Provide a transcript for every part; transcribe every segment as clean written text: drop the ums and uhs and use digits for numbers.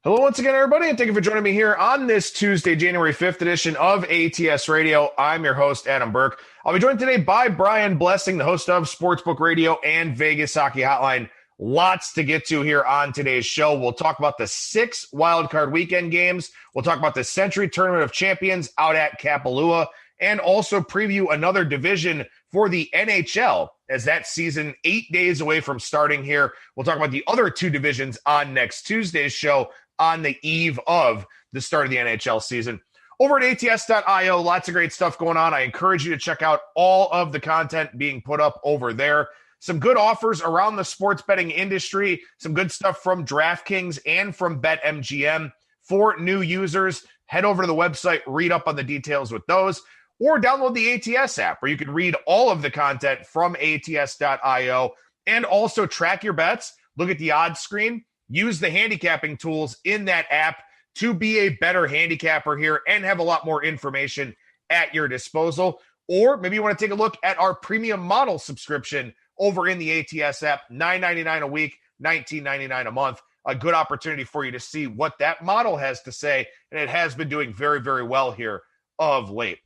Hello once again, everybody, and thank you for joining me here on this Tuesday, January 5th edition of ATS Radio. I'm your host, Adam Burke. I'll be joined today by Brian Blessing, the host of Sportsbook Radio and Vegas Hockey Hotline. Lots to get to here on today's show. We'll talk about the 6 wildcard weekend games. We'll talk about the Century Tournament of Champions out at Kapalua, and also preview another division for the NHL as that season 8 days away from starting here. We'll talk about the other 2 divisions on next Tuesday's show, on the eve of the start of the NHL season. Over at ATS.io, lots of great stuff going on. I encourage you to check out all of the content being put up over there. Some good offers around the sports betting industry, some good stuff from DraftKings and from BetMGM. For new users, head over to the website, read up on the details with those, or download the ATS app where you can read all of the content from ATS.io and also track your bets, look at the odds screen, use the handicapping tools in that app to be a better handicapper here and have a lot more information at your disposal. Or maybe you want to take a look at our premium model subscription over in the ATS app, $9.99 a week, $19.99 a month. A good opportunity for you to see what that model has to say, and it has been doing very, very well here of late.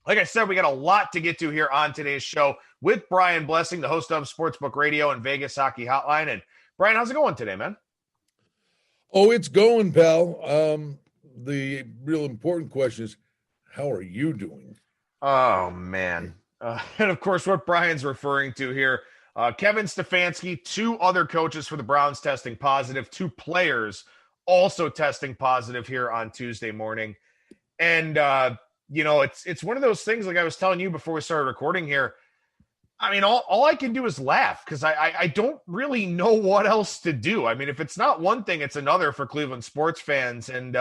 Like I said, we got a lot to get to here on today's show with Brian Blessing, the host of Sportsbook Radio and Vegas Hockey Hotline. And Brian, how's it going today, man? Oh, it's going, pal. The real important question is, how are you doing? Oh, man. And, of course, what Brian's referring to here, Kevin Stefanski, 2 other coaches for the Browns testing positive, 2 players also testing positive here on Tuesday morning. And, it's one of those things, like I was telling you before we started recording here, I mean, all I can do is laugh because I don't really know what else to do. I mean, if it's not one thing, it's another for Cleveland sports fans. And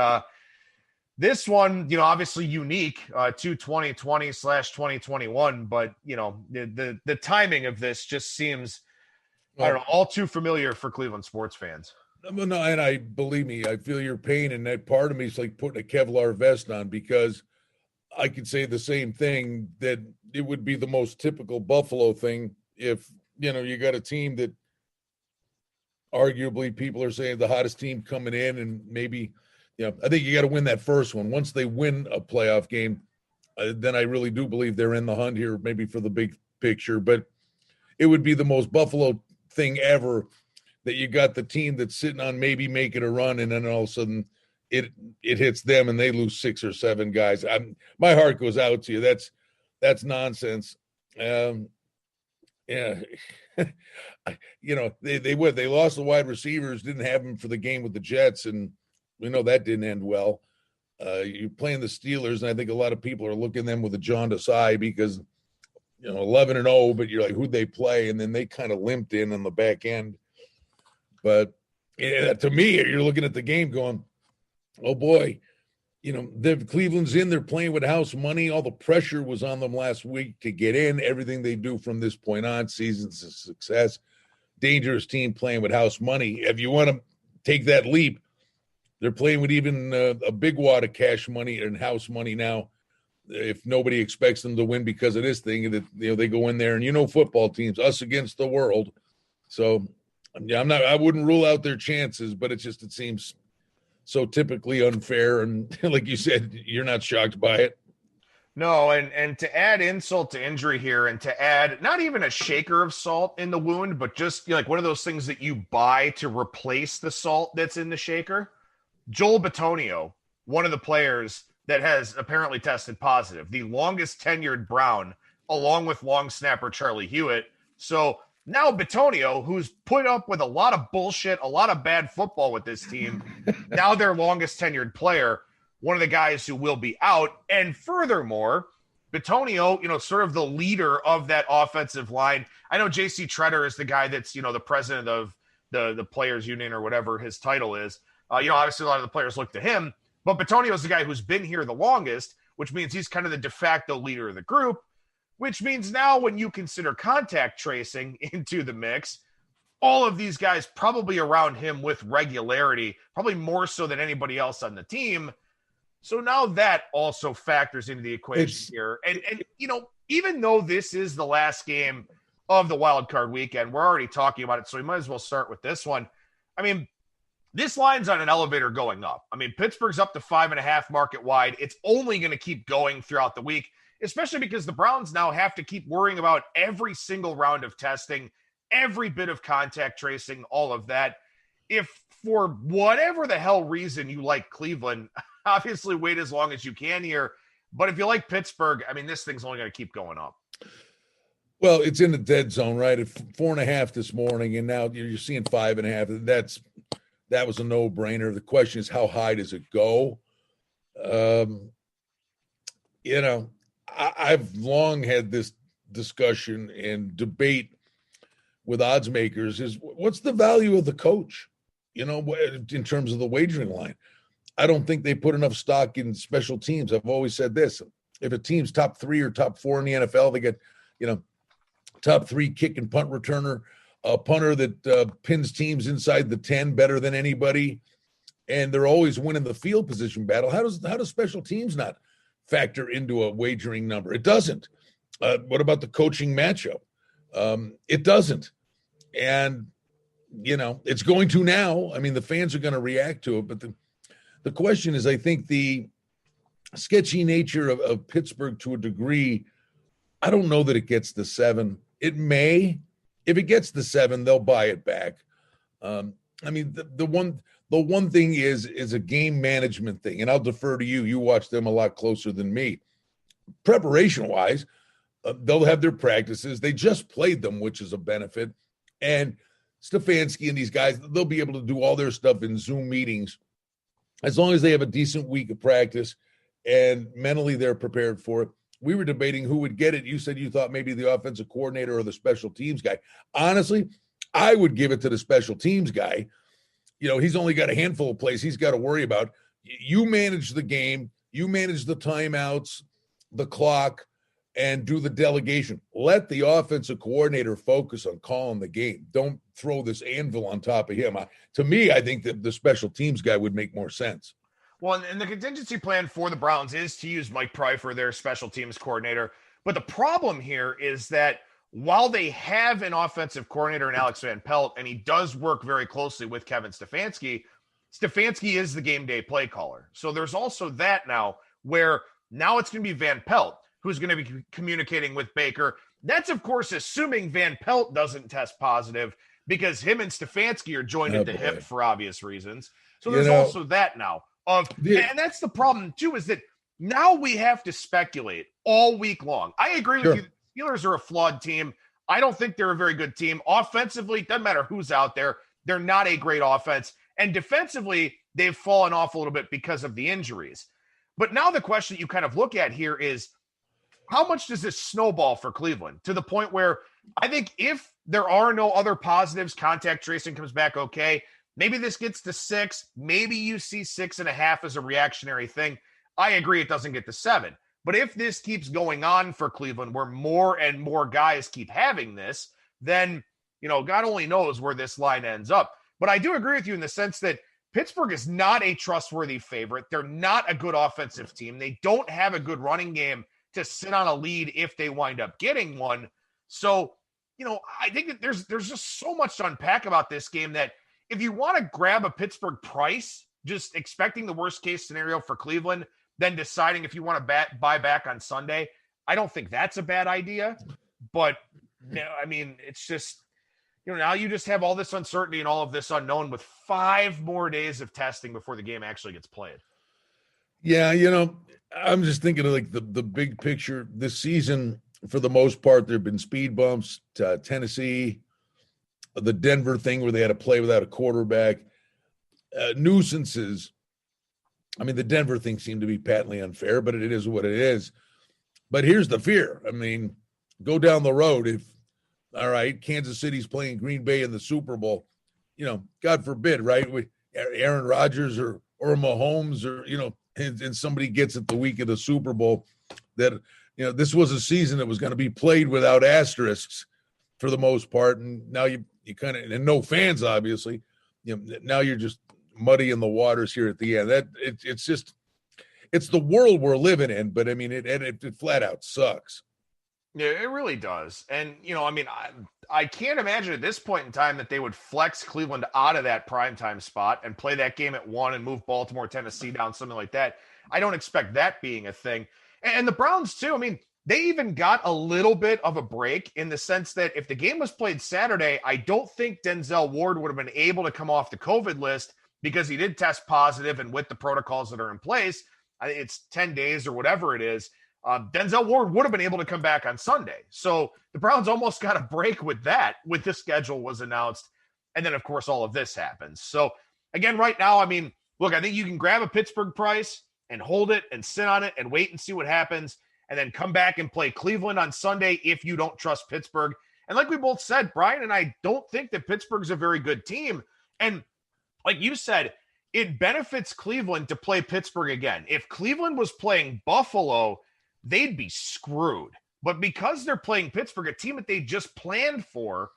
this one, obviously unique to 2020/2021. But, the timing of this just seems, I don't know, all too familiar for Cleveland sports fans. No, and believe me, I feel your pain. And that part of me is like putting a Kevlar vest on, because I could say the same thing, that it would be the most typical Buffalo thing if, you got a team that arguably people are saying the hottest team coming in, and maybe, I think you got to win that first one. Once they win a playoff game, then I really do believe they're in the hunt here, maybe for the big picture. But it would be the most Buffalo thing ever that you got the team that's sitting on maybe making a run, and then all of a sudden it hits them and they lose 6 or 7 guys. My heart goes out to you. That's nonsense. Yeah. They lost the wide receivers, didn't have them for the game with the Jets, and we know that didn't end well. You're playing the Steelers, and I think a lot of people are looking at them with a jaundiced eye because, 11-0, but you're like, who'd they play? And then they kind of limped in on the back end. But to me, you're looking at the game going, oh boy, Cleveland's in, they're playing with house money. All the pressure was on them last week to get in. Everything they do from this point on, season's a success. Dangerous team playing with house money. If you want to take that leap, they're playing with even a big wad of cash money and house money now. If nobody expects them to win because of this thing, that they go in there and football teams, us against the world. So I wouldn't rule out their chances, but it seems so typically unfair. And like you said, you're not shocked by it. No, and to add insult to injury here, and to add not even a shaker of salt in the wound, but just like one of those things that you buy to replace the salt that's in the shaker. Joel Betonio, one of the players that has apparently tested positive, the longest tenured Brown, along with long snapper Charlie Hewitt. So now Betonio, who's put up with a lot of bullshit, a lot of bad football with this team, now their longest tenured player, one of the guys who will be out. And furthermore, Betonio, sort of the leader of that offensive line. I know J.C. Treader is the guy that's, the president of the players union or whatever his title is. Obviously a lot of the players look to him, but Betonio is the guy who's been here the longest, which means he's kind of the de facto leader of the group, which means now when you consider contact tracing into the mix, all of these guys probably around him with regularity, probably more so than anybody else on the team. So now that also factors into the equation here. And even though this is the last game of the wild card weekend, we're already talking about it, so we might as well start with this one. I mean, this line's on an elevator going up. I mean, Pittsburgh's up to 5.5 market wide. It's only going to keep going throughout the week, especially because the Browns now have to keep worrying about every single round of testing, every bit of contact tracing, all of that. If for whatever the hell reason you like Cleveland, obviously wait as long as you can here. But if you like Pittsburgh, I mean, this thing's only going to keep going up. Well, it's in the dead zone, right? At 4.5 this morning, and now you're seeing 5.5. That was a no-brainer. The question is, how high does it go? I've long had this discussion and debate with odds makers is what's the value of the coach, in terms of the wagering line. I don't think they put enough stock in special teams. I've always said this. If a team's top 3 or top 4 in the NFL, they get, top 3 kick and punt returner, a punter that pins teams inside the 10 better than anybody, and they're always winning the field position battle. How does special teams not factor into a wagering number? It doesn't. What about the coaching matchup? It doesn't. And, it's going to now. I mean, the fans are going to react to it. But the question is, I think the sketchy nature of Pittsburgh to a degree, I don't know that it gets the 7. It may. If it gets the 7, they'll buy it back. I mean, the one thing is a game management thing, and I'll defer to you. You watch them a lot closer than me. Preparation-wise, they'll have their practices. They just played them, which is a benefit. And Stefanski and these guys, they'll be able to do all their stuff in Zoom meetings as long as they have a decent week of practice and mentally they're prepared for it. We were debating who would get it. You said you thought maybe the offensive coordinator or the special teams guy. Honestly, I would give it to the special teams guy. He's only got a handful of plays he's got to worry about. You manage the game. You manage the timeouts, the clock, and do the delegation. Let the offensive coordinator focus on calling the game. Don't throw this anvil on top of him. To me, I think that the special teams guy would make more sense. Well, and the contingency plan for the Browns is to use Mike Pryfor, their special teams coordinator. But the problem here is that while they have an offensive coordinator in Alex Van Pelt, and he does work very closely with Kevin Stefanski, Stefanski is the game day play caller. So there's also that now where now it's going to be Van Pelt who's going to be communicating with Baker. That's, of course, assuming Van Pelt doesn't test positive because him and Stefanski are joined at the hip for obvious reasons. So there's also that now. And that's the problem, too, is that now we have to speculate all week long. I agree with you. The Steelers are a flawed team. I don't think they're a very good team. Offensively, doesn't matter who's out there. They're not a great offense. And defensively, they've fallen off a little bit because of the injuries. But now the question that you kind of look at here is, how much does this snowball for Cleveland to the point where I think if there are no other positives, contact tracing comes back okay, maybe this gets to 6. Maybe you see 6.5 as a reactionary thing. I agree it doesn't get to 7. But if this keeps going on for Cleveland, where more and more guys keep having this, then, God only knows where this line ends up. But I do agree with you in the sense that Pittsburgh is not a trustworthy favorite. They're not a good offensive team. They don't have a good running game to sit on a lead if they wind up getting one. So, I think that there's just so much to unpack about this game that if you want to grab a Pittsburgh price, just expecting the worst case scenario for Cleveland, then deciding if you want to buy back on Sunday, I don't think that's a bad idea. But, I mean, it's just, now you just have all this uncertainty and all of this unknown with 5 more days of testing before the game actually gets played. Yeah, I'm just thinking of like the big picture this season. For the most part, there have been speed bumps to Tennessee, the Denver thing where they had to play without a quarterback, nuisances. I mean, the Denver thing seemed to be patently unfair, but it is what it is. But here's the fear. I mean, go down the road. All right, Kansas City's playing Green Bay in the Super Bowl, God forbid, right? Aaron Rodgers or Mahomes or, and somebody gets it the week of the Super Bowl, that, this was a season that was going to be played without asterisks for the most part. And now you kind of, and no fans, obviously, now you're just muddying the waters here at the end. It's the world we're living in, but I mean, it flat out sucks. Yeah, it really does. And, I can't imagine at this point in time that they would flex Cleveland out of that primetime spot and play that game at 1 and move Baltimore, Tennessee down, something like that. I don't expect that being a thing. And the Browns, too, they even got a little bit of a break in the sense that if the game was played Saturday, I don't think Denzel Ward would have been able to come off the COVID list because he did test positive, and with the protocols that are in place, it's 10 days or whatever it is. Denzel Ward would have been able to come back on Sunday. So the Browns almost got a break with that, with the schedule was announced. And then, of course, all of this happens. So, again, right now, look, I think you can grab a Pittsburgh price and hold it and sit on it and wait and see what happens, and then come back and play Cleveland on Sunday if you don't trust Pittsburgh. And like we both said, Brian and I don't think that Pittsburgh's a very good team. And like you said, it benefits Cleveland to play Pittsburgh again. If Cleveland was playing Buffalo, they'd be screwed. But because they're playing Pittsburgh, a team that they just planned for,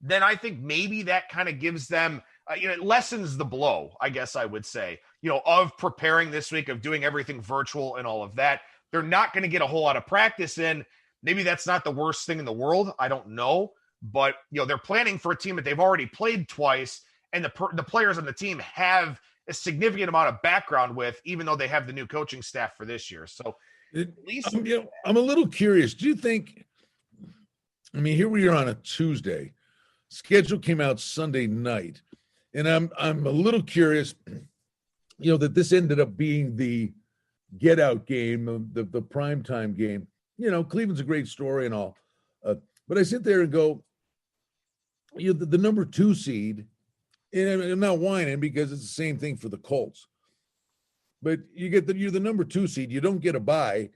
then I think maybe that kind of gives them, it lessens the blow, I guess I would say, of preparing this week, of doing everything virtual and all of that. They're not going to get a whole lot of practice in. Maybe that's not the worst thing in the world. I don't know. But, they're planning for a team that they've already played twice, and the players on the team have a significant amount of background with, even though they have the new coaching staff for this year. So at least I'm a little curious. Do you think, here we are on a Tuesday. Schedule came out Sunday night. And I'm a little curious, that this ended up being the get out game, the primetime game. Cleveland's a great story and all. But I sit there and go, the number 2 seed, and I'm not whining because it's the same thing for the Colts. But you're the number 2 seed, you don't get a bye,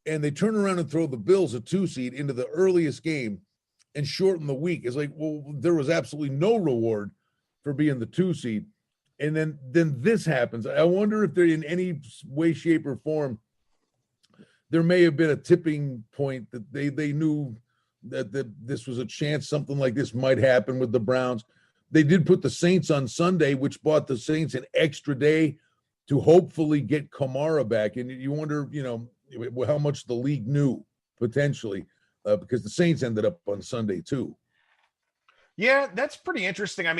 and they turn around and throw the Bills a 2 seed into the earliest game and shorten the week. It's like, well, there was absolutely no reward for being the 2 seed. And then this happens. I wonder if there, in any way, shape, or form, there may have been a tipping point that they knew that this was a chance something like this might happen with the Browns. They did put the Saints on Sunday, which bought the Saints an extra day to hopefully get Kamara back. And you wonder, how much the league knew potentially, because the Saints ended up on Sunday too. Yeah, that's pretty interesting. I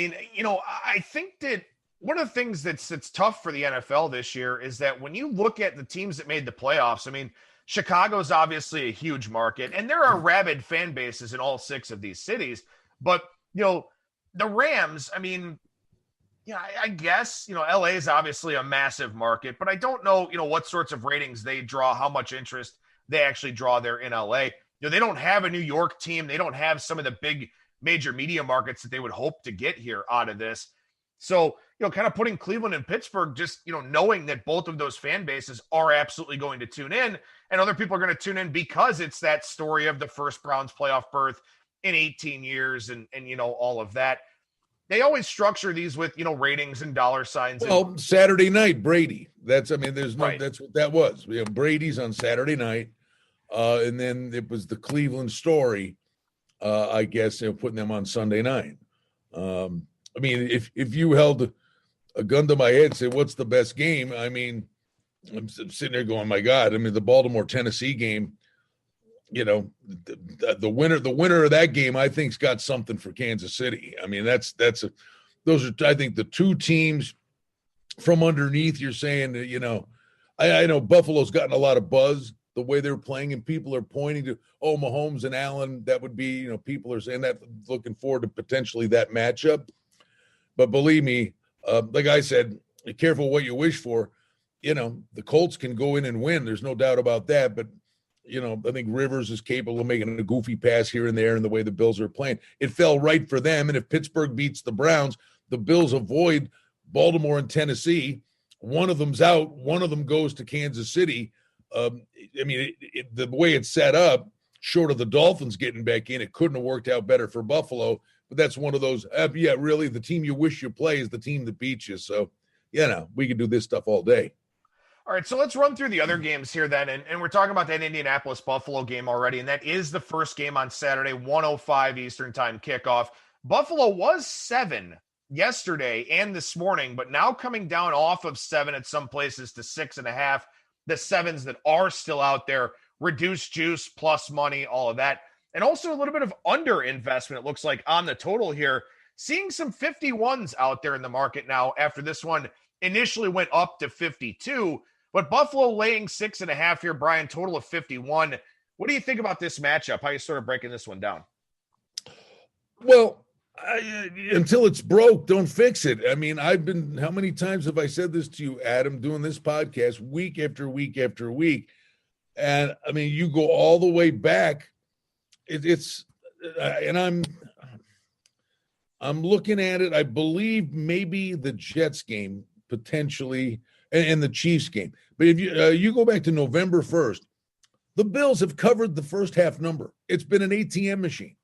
think that one of the things that's tough for the NFL this year is that when you look at the teams that made the playoffs, Chicago's obviously a huge market, and there are rabid fan bases in all 6 of these cities. But, the Rams, I guess, LA is obviously a massive market, but I don't know, what sorts of ratings they draw, how much interest they actually draw there in LA. They don't have a New York team. They don't have some of the big major media markets that they would hope to get here out of this. So, kind of putting Cleveland and Pittsburgh, just, knowing that both of those fan bases are absolutely going to tune in, and other people are going to tune in because it's that story of the first Browns playoff berth in 18 years and all of that. They always structure these with, ratings and dollar signs. Well, Saturday night, Brady. That's what that was. Brady's on Saturday night. And then it was the Cleveland story, I guess, putting them on Sunday night. If you held a gun to my head and said, what's the best game? I'm sitting there going, my God, the Baltimore-Tennessee game, the winner of that game, I think's got something for Kansas City. Those are, I think, the 2 teams from underneath. You're saying that, I know Buffalo's gotten a lot of buzz the way they're playing, and people are pointing to, Mahomes and Allen. That would be, people are saying that, looking forward to potentially that matchup. But believe me, like I said, be careful what you wish for. The Colts can go in and win. There's no doubt about that. But, I think Rivers is capable of making a goofy pass here and there in the way the Bills are playing. It fell right for them. And if Pittsburgh beats the Browns, the Bills avoid Baltimore and Tennessee. One of them's out. One of them goes to Kansas City. The way it's set up, short of the Dolphins getting back in, it couldn't have worked out better for Buffalo. But that's one of those, really, the team you wish you play is the team that beats you. So, we could do this stuff all day. All right, so let's run through the other games here then. And we're talking about that Indianapolis-Buffalo game already, and that is the first game on Saturday, 1:05 Eastern Time kickoff. Buffalo was 7 yesterday and this morning, but now coming down off of 7 at some places to 6.5. The 7s that are still out there reduced juice plus money, all of that. And also a little bit of under investment, it looks like, on the total here. Seeing some 51s out there in the market now after this one initially went up to 52. But Buffalo laying 6.5 here, Brian, total of 51. What do you think about this matchup? How are you sort of breaking this one down? Well, until it's broke, don't fix it. I mean, how many times have I said this to you, Adam, doing this podcast week after week after week? And I mean, you go all the way back. I'm looking at it. I believe maybe the Jets game potentially and the Chiefs game. But if you go back to November 1st, the Bills have covered the first half number. It's been an ATM machine.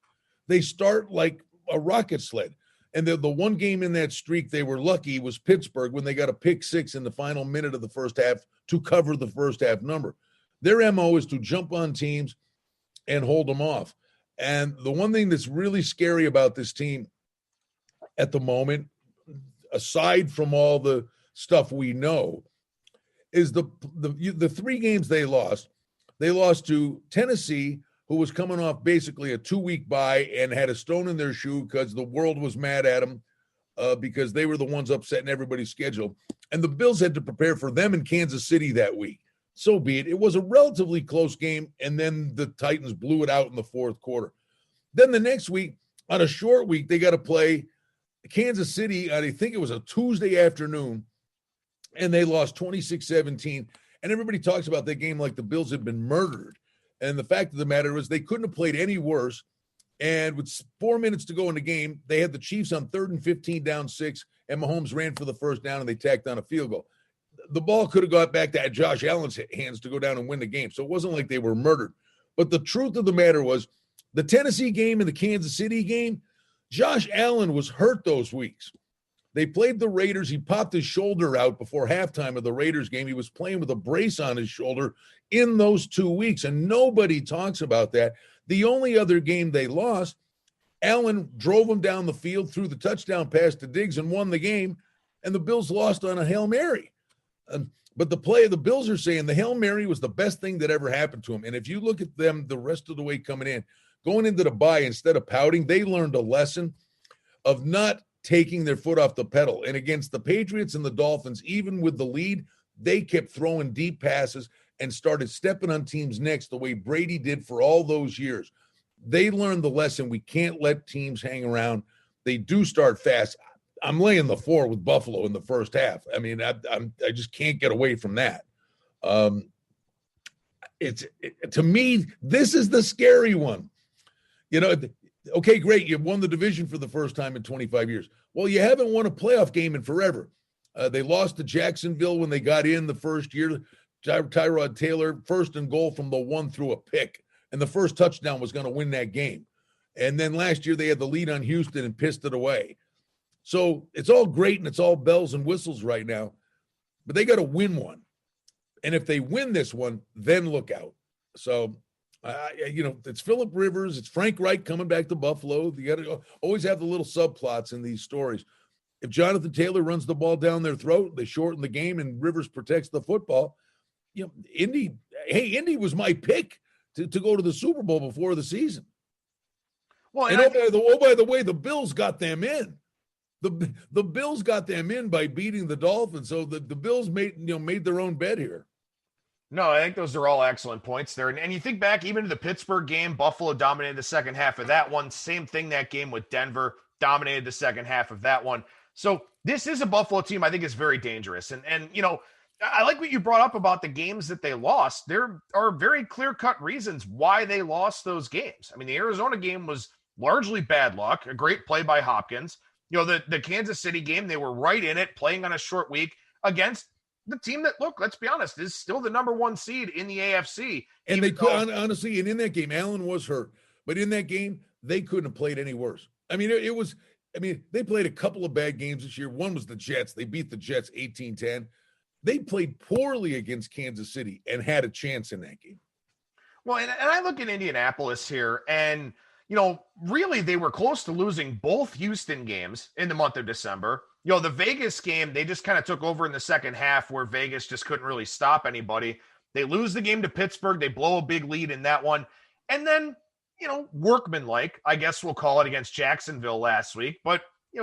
They start like a rocket sled. And the one game in that streak they were lucky was Pittsburgh when they got a pick six in the final minute of the first half to cover the first half number. Their MO is to jump on teams and hold them off. And the one thing that's really scary about this team at the moment, aside from all the stuff we know, is the 3 games they lost. They lost to Tennessee, who was coming off basically a 2-week bye and had a stone in their shoe because the world was mad at them because they were the ones upsetting everybody's schedule. And the Bills had to prepare for them in Kansas City that week. So be it. It was a relatively close game, and then the Titans blew it out in the fourth quarter. Then the next week, on a short week, they got to play Kansas City, I think it was a Tuesday afternoon, and they lost 26-17. And everybody talks about that game like the Bills had been murdered. And the fact of the matter is they couldn't have played any worse. And with 4 minutes to go in the game, they had the Chiefs on 3rd and 15 down 6, and Mahomes ran for the first down, and they tacked on a field goal. The ball could have got back to Josh Allen's hands to go down and win the game. So it wasn't like they were murdered. But the truth of the matter was the Tennessee game and the Kansas City game, Josh Allen was hurt those weeks. They played the Raiders. He popped his shoulder out before halftime of the Raiders game. He was playing with a brace on his shoulder in those 2 weeks, and nobody talks about that. The only other game they lost, Allen drove him down the field, threw the touchdown pass to Diggs, and won the game, and the Bills lost on a Hail Mary. But the Bills are saying the Hail Mary was the best thing that ever happened to him. And if you look at them the rest of the way coming in, going into the bye, instead of pouting, they learned a lesson of not taking their foot off the pedal. And against the Patriots and the Dolphins, even with the lead, they kept throwing deep passes and started stepping on teams' necks the way Brady did for all those years. They learned the lesson. We can't let teams hang around. They do start fast. I'm laying the 4 with Buffalo in the first half. I mean, I just can't get away from that. To me, this is the scary one. You know, okay, great. You won the division for the first time in 25 years. Well, you haven't won a playoff game in forever. They lost to Jacksonville when they got in the first year. Tyrod Taylor, first and goal from the 1 through a pick. And the first touchdown was going to win that game. And then last year they had the lead on Houston and pissed it away. So it's all great and it's all bells and whistles right now, but they got to win one. And if they win this one, then look out. So, it's Phillip Rivers, it's Frank Reich coming back to Buffalo. You got to always have the little subplots in these stories. If Jonathan Taylor runs the ball down their throat, they shorten the game and Rivers protects the football. You know, Indy was my pick to go to the Super Bowl before the season. Well, and by the way, the Bills got them in. The Bills got them in by beating the Dolphins, so the Bills made their own bet here. No, I think those are all excellent points there. And you think back even to the Pittsburgh game, Buffalo dominated the second half of that one. Same thing that game with Denver, dominated the second half of that one. So this is a Buffalo team I think is very dangerous. And I like what you brought up about the games that they lost. There are very clear-cut reasons why they lost those games. I mean, the Arizona game was largely bad luck, a great play by Hopkins. The Kansas City game, they were right in it, playing on a short week against the team that, look, let's be honest, is still the number 1 seed in the AFC. And they could, honestly, and in that game, Allen was hurt. But in that game, they couldn't have played any worse. I mean, they played a couple of bad games this year. One was the Jets. They beat the Jets 18-10. They played poorly against Kansas City and had a chance in that game. Well, and I look at Indianapolis here, and really, they were close to losing both Houston games in the month of December. The Vegas game, they just kind of took over in the second half where Vegas just couldn't really stop anybody. They lose the game to Pittsburgh. They blow a big lead in that one. And then, workmanlike, I guess we'll call it, against Jacksonville last week. But,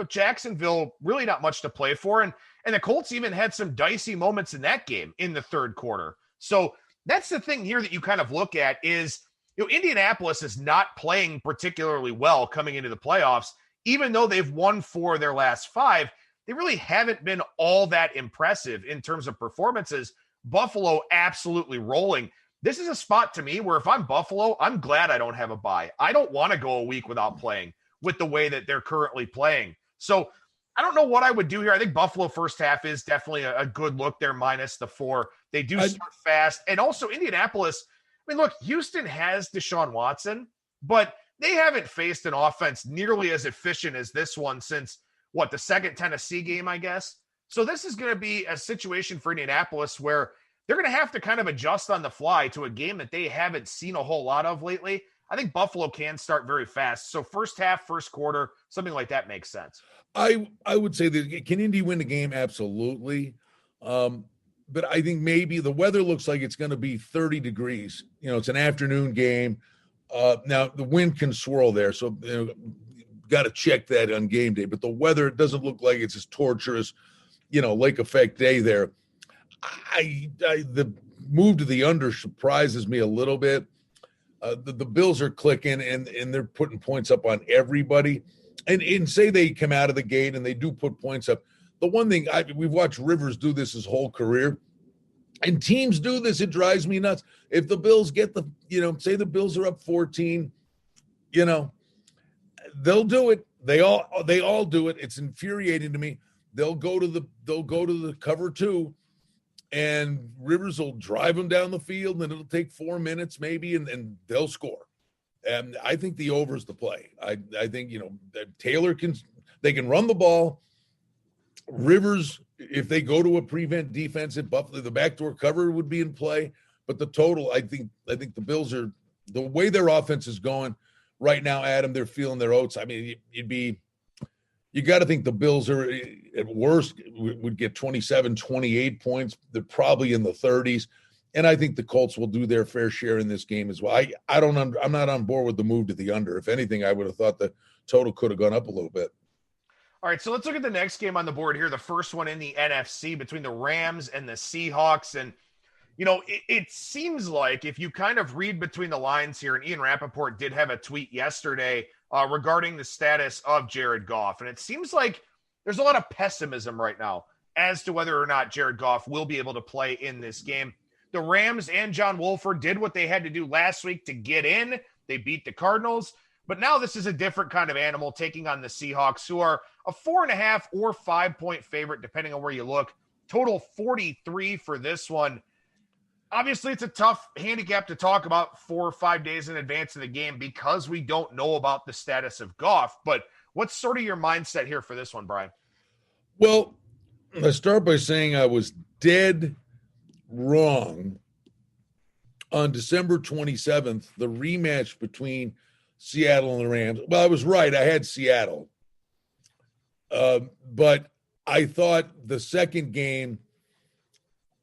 Jacksonville, really not much to play for. And the Colts even had some dicey moments in that game in the third quarter. So that's the thing here that you kind of look at is, Indianapolis is not playing particularly well coming into the playoffs. Even though they've won 4 of their last 5, they really haven't been all that impressive in terms of performances. Buffalo absolutely rolling. This is a spot to me where if I'm Buffalo, I'm glad I don't have a bye. I don't want to go a week without playing with the way that they're currently playing. So I don't know what I would do here. I think Buffalo first half is definitely a good look there, minus the 4. They do start fast. And also Indianapolis, look, Houston has Deshaun Watson, but they haven't faced an offense nearly as efficient as this one since, the second Tennessee game, I guess. So this is going to be a situation for Indianapolis where they're going to have to kind of adjust on the fly to a game that they haven't seen a whole lot of lately. I think Buffalo can start very fast. So first half, first quarter, something like that makes sense. I would say that can Indy win the game? Absolutely. But I think maybe the weather looks like it's going to be 30 degrees. It's an afternoon game. Now the wind can swirl there. So got to check that on game day, but the weather, it doesn't look like it's as torturous, lake effect day there. The move to the under surprises me a little bit. The Bills are clicking and they're putting points up on everybody. And say they come out of the gate and they do put points up. The one thing we've watched Rivers do this his whole career, and teams do this. It drives me nuts. If the Bills get say the Bills are up 14, they'll do it. They all do it. It's infuriating to me. They'll go to the cover 2, and Rivers will drive them down the field, and it'll take 4 minutes maybe, and they'll score. And I think the over is the play. I think, Taylor can run the ball. Rivers, if they go to a prevent defense at Buffalo, the backdoor cover would be in play. But the total, I think the Bills are, the way their offense is going right now, Adam, they're feeling their oats. I mean, you got to think the Bills are at worst would get 27, 28 points. They're probably in the 30s. And I think the Colts will do their fair share in this game as well. I'm not on board with the move to the under. If anything, I would have thought the total could have gone up a little bit. All right, so let's look at the next game on the board here. The first one in the NFC between the Rams and the Seahawks. And, it seems like if you kind of read between the lines here, and Ian Rappaport did have a tweet yesterday regarding the status of Jared Goff. And it seems like there's a lot of pessimism right now as to whether or not Jared Goff will be able to play in this game. The Rams and John Wolford did what they had to do last week to get in. They beat the Cardinals. But now this is a different kind of animal taking on the Seahawks, who are a 4.5 or 5 point favorite, depending on where you look. Total 43 for this one. Obviously, it's a tough handicap to talk about 4 or 5 days in advance of the game because we don't know about the status of Goff. But what's sort of your mindset here for this one, Brian? Well, I start by saying I was dead wrong on December 27th, the rematch between Seattle and the Rams. Well, I was right. I had Seattle. But I thought the second game,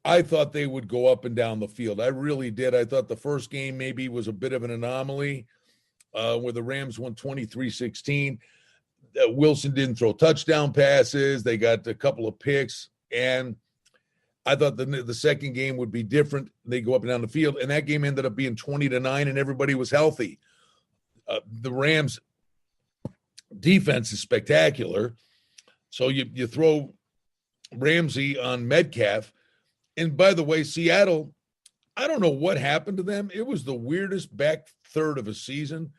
I thought they would go up and down the field. I really did. I thought the first game maybe was a bit of an anomaly where the Rams won 23-16. Wilson didn't throw touchdown passes. They got a couple of picks. And I thought the second game would be different. They go up and down the field. And that game ended up being 20-9, and everybody was healthy. The Rams' defense is spectacular. So you throw Ramsey on Metcalf. And by the way, Seattle, I don't know what happened to them. It was the weirdest back third of a season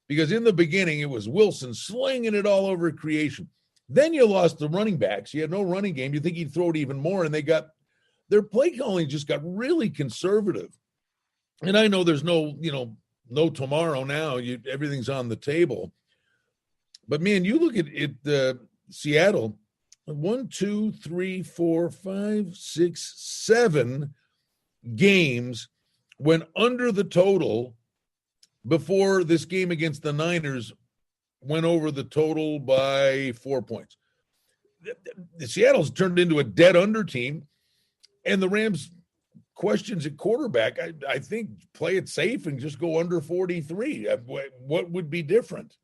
because in the beginning, it was Wilson slinging it all over creation. Then you lost the running backs. You had no running game. You think he'd throw it even more. And their play calling just got really conservative. And I know there's no tomorrow now. Everything's on the table. But, man, you look at it, Seattle, 1, 2, 3, 4, 5, 6, 7 games went under the total before this game against the Niners went over the total by 4 points. Seattle's turned into a dead under team, and the Rams questions at quarterback, I think play it safe and just go under 43. What would be different?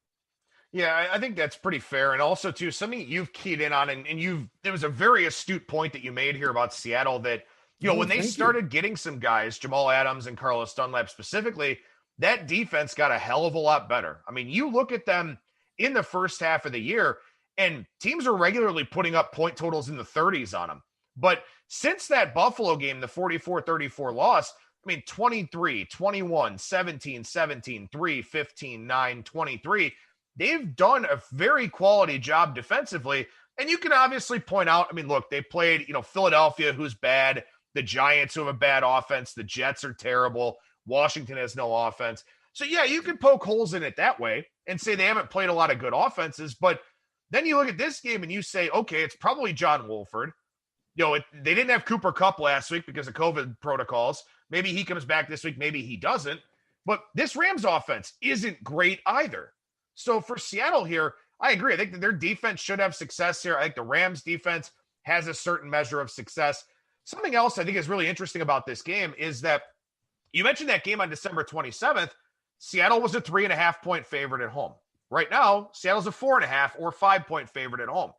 Yeah, I think that's pretty fair. And also, too, something you've keyed in on, and it was a very astute point that you made here about Seattle that, when they started getting some guys, Jamal Adams and Carlos Dunlap specifically, that defense got a hell of a lot better. I mean, you look at them in the first half of the year, and teams are regularly putting up point totals in the 30s on them. But since that Buffalo game, the 44-34 loss, I mean, 23, 21, 17, 17, 3, 15, 9, 23, they've done a very quality job defensively. And you can obviously point out, I mean, look, they played, Philadelphia, who's bad, the Giants, who have a bad offense, the Jets are terrible, Washington has no offense. So, yeah, you can poke holes in it that way and say they haven't played a lot of good offenses. But then you look at this game and you say, okay, it's probably John Wolford. They didn't have Cooper Kupp last week because of COVID protocols. Maybe he comes back this week. Maybe he doesn't. But this Rams offense isn't great either. So for Seattle here, I agree. I think that their defense should have success here. I think the Rams defense has a certain measure of success. Something else I think is really interesting about this game is that you mentioned that game on December 27th. Seattle was a 3.5-point favorite at home. Right now, Seattle's a 4.5 or 5-point favorite at home.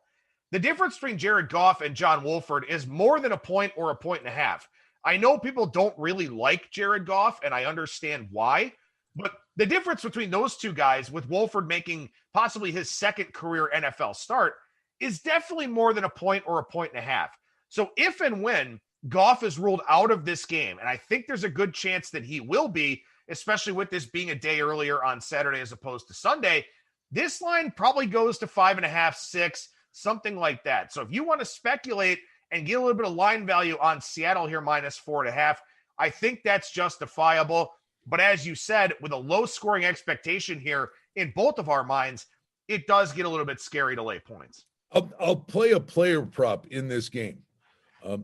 The difference between Jared Goff and John Wolford is more than a point or a point and a half. I know people don't really like Jared Goff, and I understand why. But the difference between those two guys, with Wolford making possibly his second career NFL start, is definitely more than a point or a point and a half. So if and when Goff is ruled out of this game, and I think there's a good chance that he will be, especially with this being a day earlier on Saturday as opposed to Sunday, this line probably goes to 5.5, 6, something like that. So if you want to speculate and get a little bit of line value on Seattle here minus 4.5, I think that's justifiable. But as you said, with a low scoring expectation here in both of our minds, it does get a little bit scary to lay points. I'll play a player prop in this game.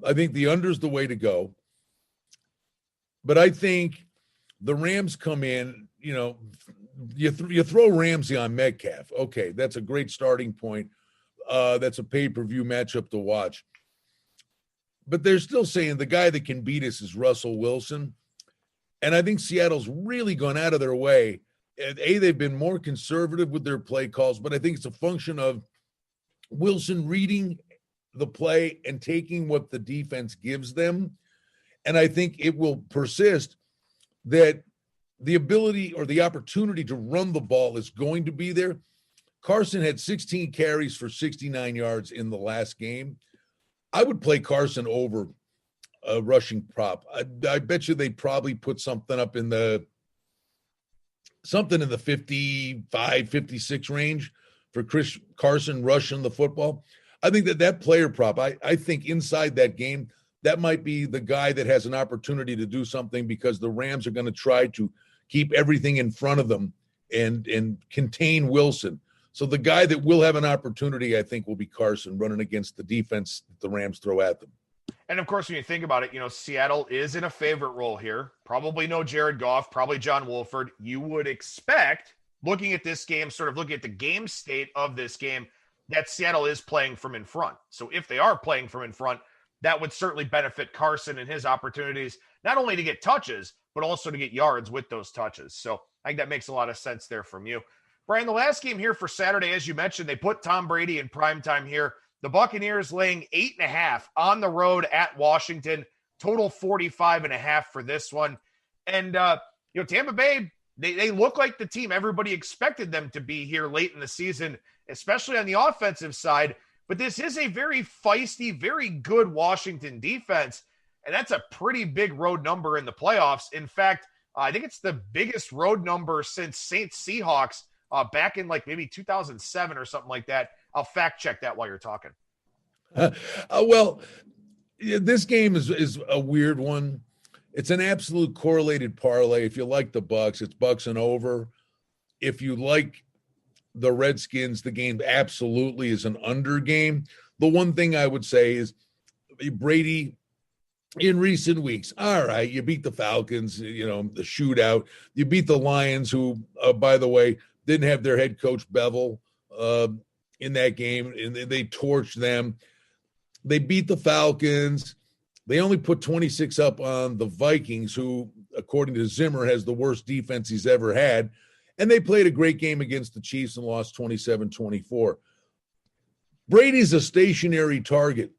I think the under's the way to go. But I think the Rams come in, you throw Ramsey on Metcalf. Okay, that's a great starting point. That's a pay-per-view matchup to watch. But they're still saying the guy that can beat us is Russell Wilson. And I think Seattle's really gone out of their way. They've been more conservative with their play calls, but I think it's a function of Wilson reading the play and taking what the defense gives them. And I think it will persist that the ability or the opportunity to run the ball is going to be there. Carson had 16 carries for 69 yards in the last game. I would play Carson over a rushing prop. I bet you they probably put something up in the 55, 56 range for Chris Carson rushing the football. I think that player prop, I think inside that game, that might be the guy that has an opportunity to do something because the Rams are going to try to keep everything in front of them and contain Wilson. So the guy that will have an opportunity, I think, will be Carson running against the defense that the Rams throw at them. And, of course, when you think about it, Seattle is in a favorite role here. Probably no Jared Goff, probably John Wolford. You would expect, looking at this game, sort of looking at the game state of this game, that Seattle is playing from in front. So if they are playing from in front, that would certainly benefit Carson and his opportunities, not only to get touches, but also to get yards with those touches. So I think that makes a lot of sense there from you. Brian, the last game here for Saturday, as you mentioned, they put Tom Brady in primetime here. The Buccaneers laying 8.5 on the road at Washington, total 45.5 for this one. And, Tampa Bay, they look like the team everybody expected them to be here late in the season, especially on the offensive side. But this is a very feisty, very good Washington defense, and that's a pretty big road number in the playoffs. In fact, I think it's the biggest road number since Saints Seahawks back in maybe 2007 or something like that. I'll fact check that while you're talking. Well, this game is a weird one. It's an absolute correlated parlay. If you like the Bucs, it's Bucs and over. If you like the Redskins, the game absolutely is an under game. The one thing I would say is Brady in recent weeks, all right, you beat the Falcons, the shootout. You beat the Lions, who, by the way, didn't have their head coach Bevel in that game, and they torched them. They beat the Falcons. They only put 26 up on the Vikings, who, according to Zimmer, has the worst defense he's ever had. And they played a great game against the Chiefs and lost 27-24. Brady's a stationary target.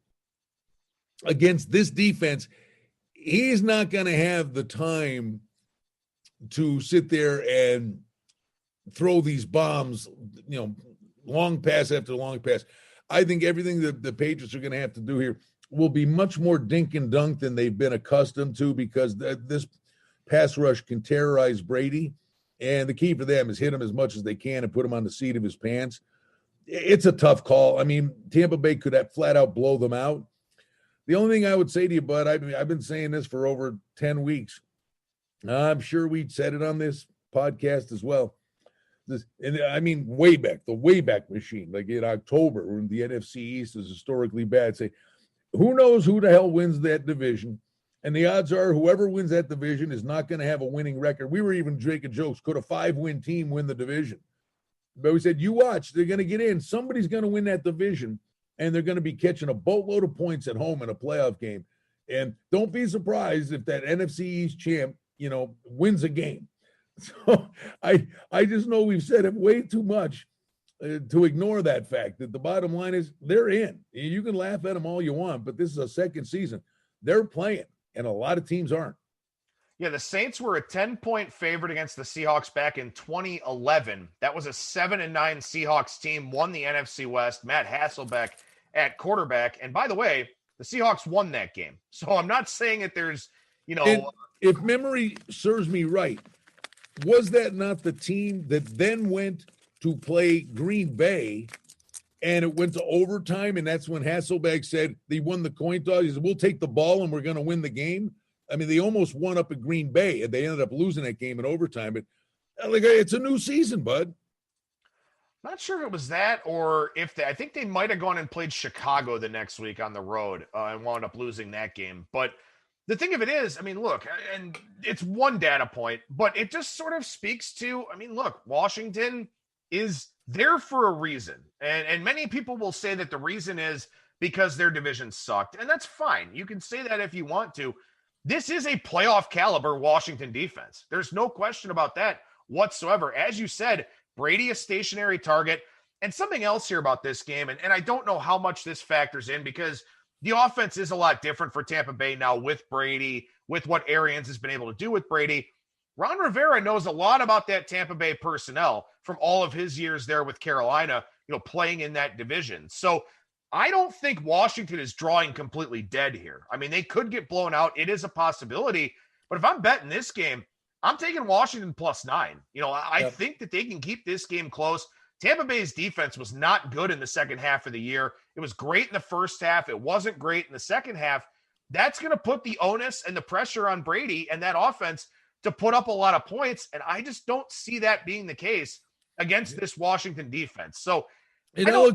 Against this defense, he's not going to have the time to sit there and throw these bombs, long pass after long pass. I think everything that the Patriots are going to have to do here will be much more dink and dunk than they've been accustomed to, because this pass rush can terrorize Brady. And the key for them is hit him as much as they can and put him on the seat of his pants. It's a tough call. I mean, Tampa Bay could have flat out blow them out. The only thing I would say to you, Bud, I've been saying this for over 10 weeks. I'm sure we said it on this podcast as well. Way back, the Wayback Machine, like in October, when the NFC East is historically bad. Say, who knows who the hell wins that division? And the odds are whoever wins that division is not going to have a winning record. We were even making jokes. Could a 5-win team win the division? But we said, you watch, they're going to get in. Somebody's going to win that division, and they're going to be catching a boatload of points at home in a playoff game. And don't be surprised if that NFC East champ, wins a game. So I just know we've said it way too much to ignore that fact, that the bottom line is they're in. You can laugh at them all you want, but this is a second season. They're playing, and a lot of teams aren't. Yeah, the Saints were a 10-point favorite against the Seahawks back in 2011. That was a 7-9 Seahawks team, won the NFC West. Matt Hasselbeck at quarterback. And by the way, the Seahawks won that game. So I'm not saying that there's, if memory serves me right, was that not the team that then went to play Green Bay and it went to overtime? And that's when Hasselbeck said they won the coin toss. He said, we'll take the ball and we're going to win the game. I mean, they almost won up at Green Bay, and they ended up losing that game in overtime. But it's a new season, bud. Not sure if it was that or I think they might have gone and played Chicago the next week on the road and wound up losing that game. But the thing of it is, look, and it's one data point, but it just sort of speaks to, look, Washington is there for a reason. And many people will say that the reason is because their division sucked. And that's fine. You can say that if you want to. This is a playoff caliber Washington defense. There's no question about that whatsoever. As you said, Brady, a stationary target. And something else here about this game, and I don't know how much this factors in, because the offense is a lot different for Tampa Bay now with Brady, with what Arians has been able to do with Brady. Ron Rivera knows a lot about that Tampa Bay personnel from all of his years there with Carolina, playing in that division. So I don't think Washington is drawing completely dead here. They could get blown out. It is a possibility. But if I'm betting this game, I'm taking Washington +9. I think that they can keep this game close. Tampa Bay's defense was not good in the second half of the year. It was great in the first half. It wasn't great in the second half. That's going to put the onus and the pressure on Brady and that offense to put up a lot of points. And I just don't see that being the case against this Washington defense. So, and I'll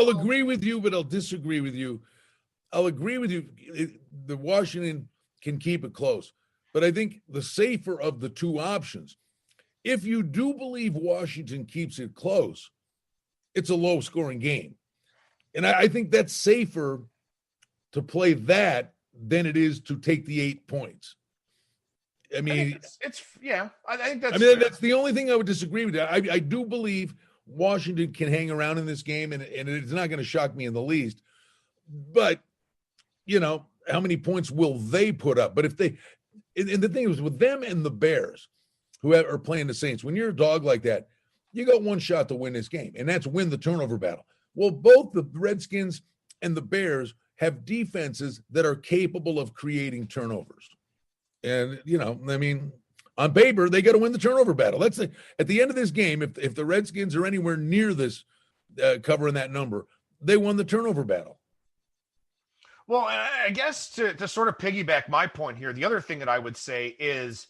agree with you, but I'll disagree with you. I'll agree with you. The Washington can keep it close, but I think the safer of the two options, if you do believe Washington keeps it close, it's a low scoring game. And I think that's safer to play that than it is to take the 8 points. I think that's fair. That's the only thing I would disagree with. I do believe Washington can hang around in this game, and it's not going to shock me in the least. But, how many points will they put up? But if they – and the thing is, with them and the Bears, who are playing the Saints, when you're a dog like that, you got one shot to win this game, and that's win the turnover battle. Well, both the Redskins and the Bears have defenses that are capable of creating turnovers. And, on paper, they got to win the turnover battle. At the end of this game, if the Redskins are anywhere near this covering that number, they won the turnover battle. Well, I guess to sort of piggyback my point here, the other thing that I would say is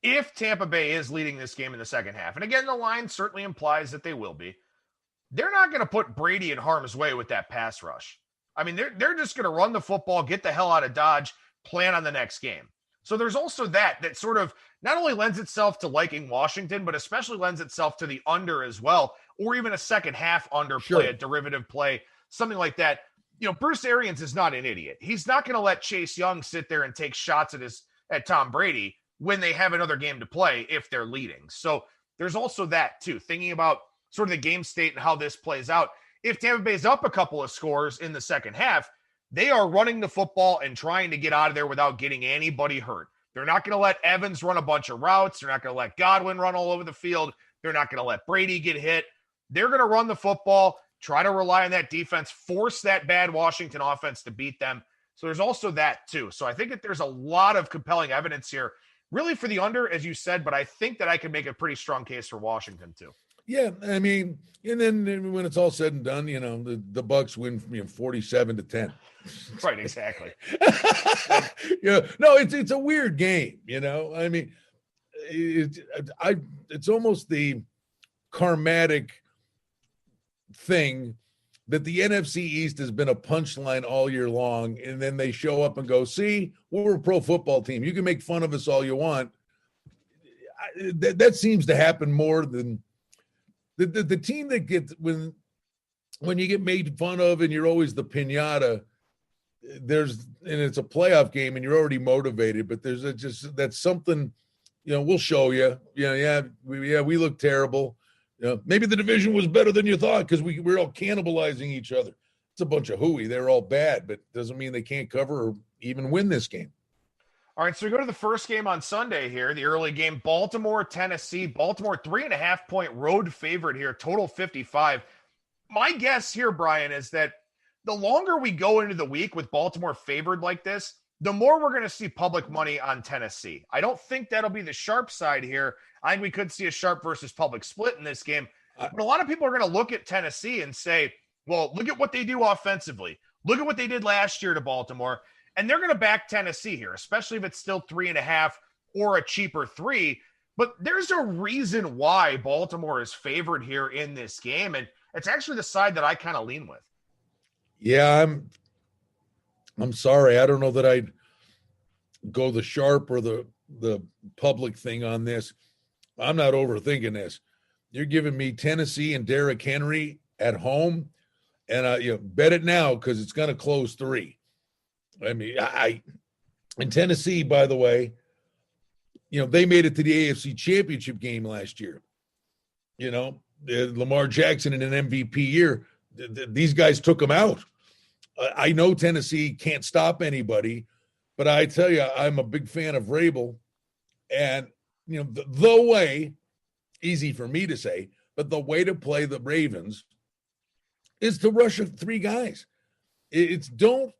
if Tampa Bay is leading this game in the second half, and again, the line certainly implies that they will be, they're not going to put Brady in harm's way with that pass rush. They're just going to run the football, get the hell out of Dodge, plan on the next game. So there's also that sort of not only lends itself to liking Washington, but especially lends itself to the under as well, or even a second half under play, a derivative play, something like that. Bruce Arians is not an idiot. He's not going to let Chase Young sit there and take shots at Tom Brady when they have another game to play if they're leading. So there's also that too, thinking about sort of the game state and how this plays out. If Tampa Bay's up a couple of scores in the second half, they are running the football and trying to get out of there without getting anybody hurt. They're not going to let Evans run a bunch of routes. They're not going to let Godwin run all over the field. They're not going to let Brady get hit. They're going to run the football, try to rely on that defense, force that bad Washington offense to beat them. So there's also that too. So I think that there's a lot of compelling evidence here, really for the under, as you said, but I think that I can make a pretty strong case for Washington too. Yeah, I mean, and then when it's all said and done, the Bucs win 47-10. Right, exactly. No, it's a weird game, I mean, it's almost the karmatic thing that the NFC East has been a punchline all year long, and then they show up and go, see, we're a pro football team. You can make fun of us all you want. That seems to happen more than the team that gets when you get made fun of and you're always the piñata. And it's a playoff game and you're already motivated, but that's something, we'll show you. We look terrible. Maybe the division was better than you thought because we're all cannibalizing each other. It's a bunch of hooey. They're all bad, but doesn't mean they can't cover or even win this game. All right, so we go to the first game on Sunday here, the early game, Baltimore, Tennessee. Baltimore, 3.5-point road favorite here, total 55. My guess here, Brian, is that the longer we go into the week with Baltimore favored like this, the more we're going to see public money on Tennessee. I don't think that'll be the sharp side here. I think we could see a sharp versus public split in this game. But a lot of people are going to look at Tennessee and say, well, look at what they do offensively. Look at what they did last year to Baltimore. And they're going to back Tennessee here, especially if it's still 3.5 or a cheaper 3. But there's a reason why Baltimore is favored here in this game. And it's actually the side that I kind of lean with. Yeah, I'm sorry. I don't know that I'd go the sharp or the public thing on this. I'm not overthinking this. You're giving me Tennessee and Derrick Henry at home, and bet it now because it's going to close 3. I mean, in Tennessee, by the way, they made it to the AFC Championship game last year. Lamar Jackson in an MVP year, these guys took them out. I know Tennessee can't stop anybody, but I tell you, I'm a big fan of Vrabel. And, the way, easy for me to say, but the way to play the Ravens is to rush 3 guys. It's don't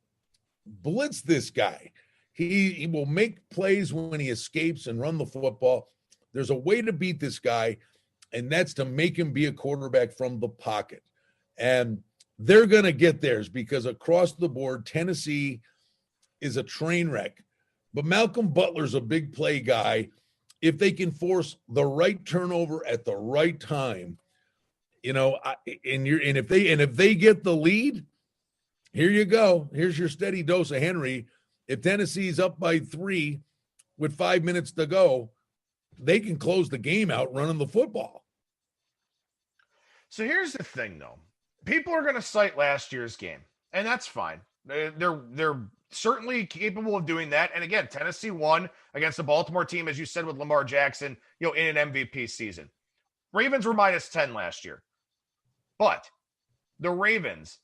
blitz this guy. He will make plays when he escapes and run the football. There's a way to beat this guy, and that's to make him be a quarterback from the pocket. And they're going to get theirs because across the board, Tennessee is a train wreck. But Malcolm Butler's a big play guy. If they can force the right turnover at the right time, if they get the lead, here you go. Here's your steady dose of Henry. If Tennessee's up by 3 with 5 minutes to go, they can close the game out running the football. So here's the thing, though. People are going to cite last year's game, and that's fine. They're certainly capable of doing that. And again, Tennessee won against the Baltimore team, as you said, with Lamar Jackson, in an MVP season. Ravens were -10 last year. But the Ravens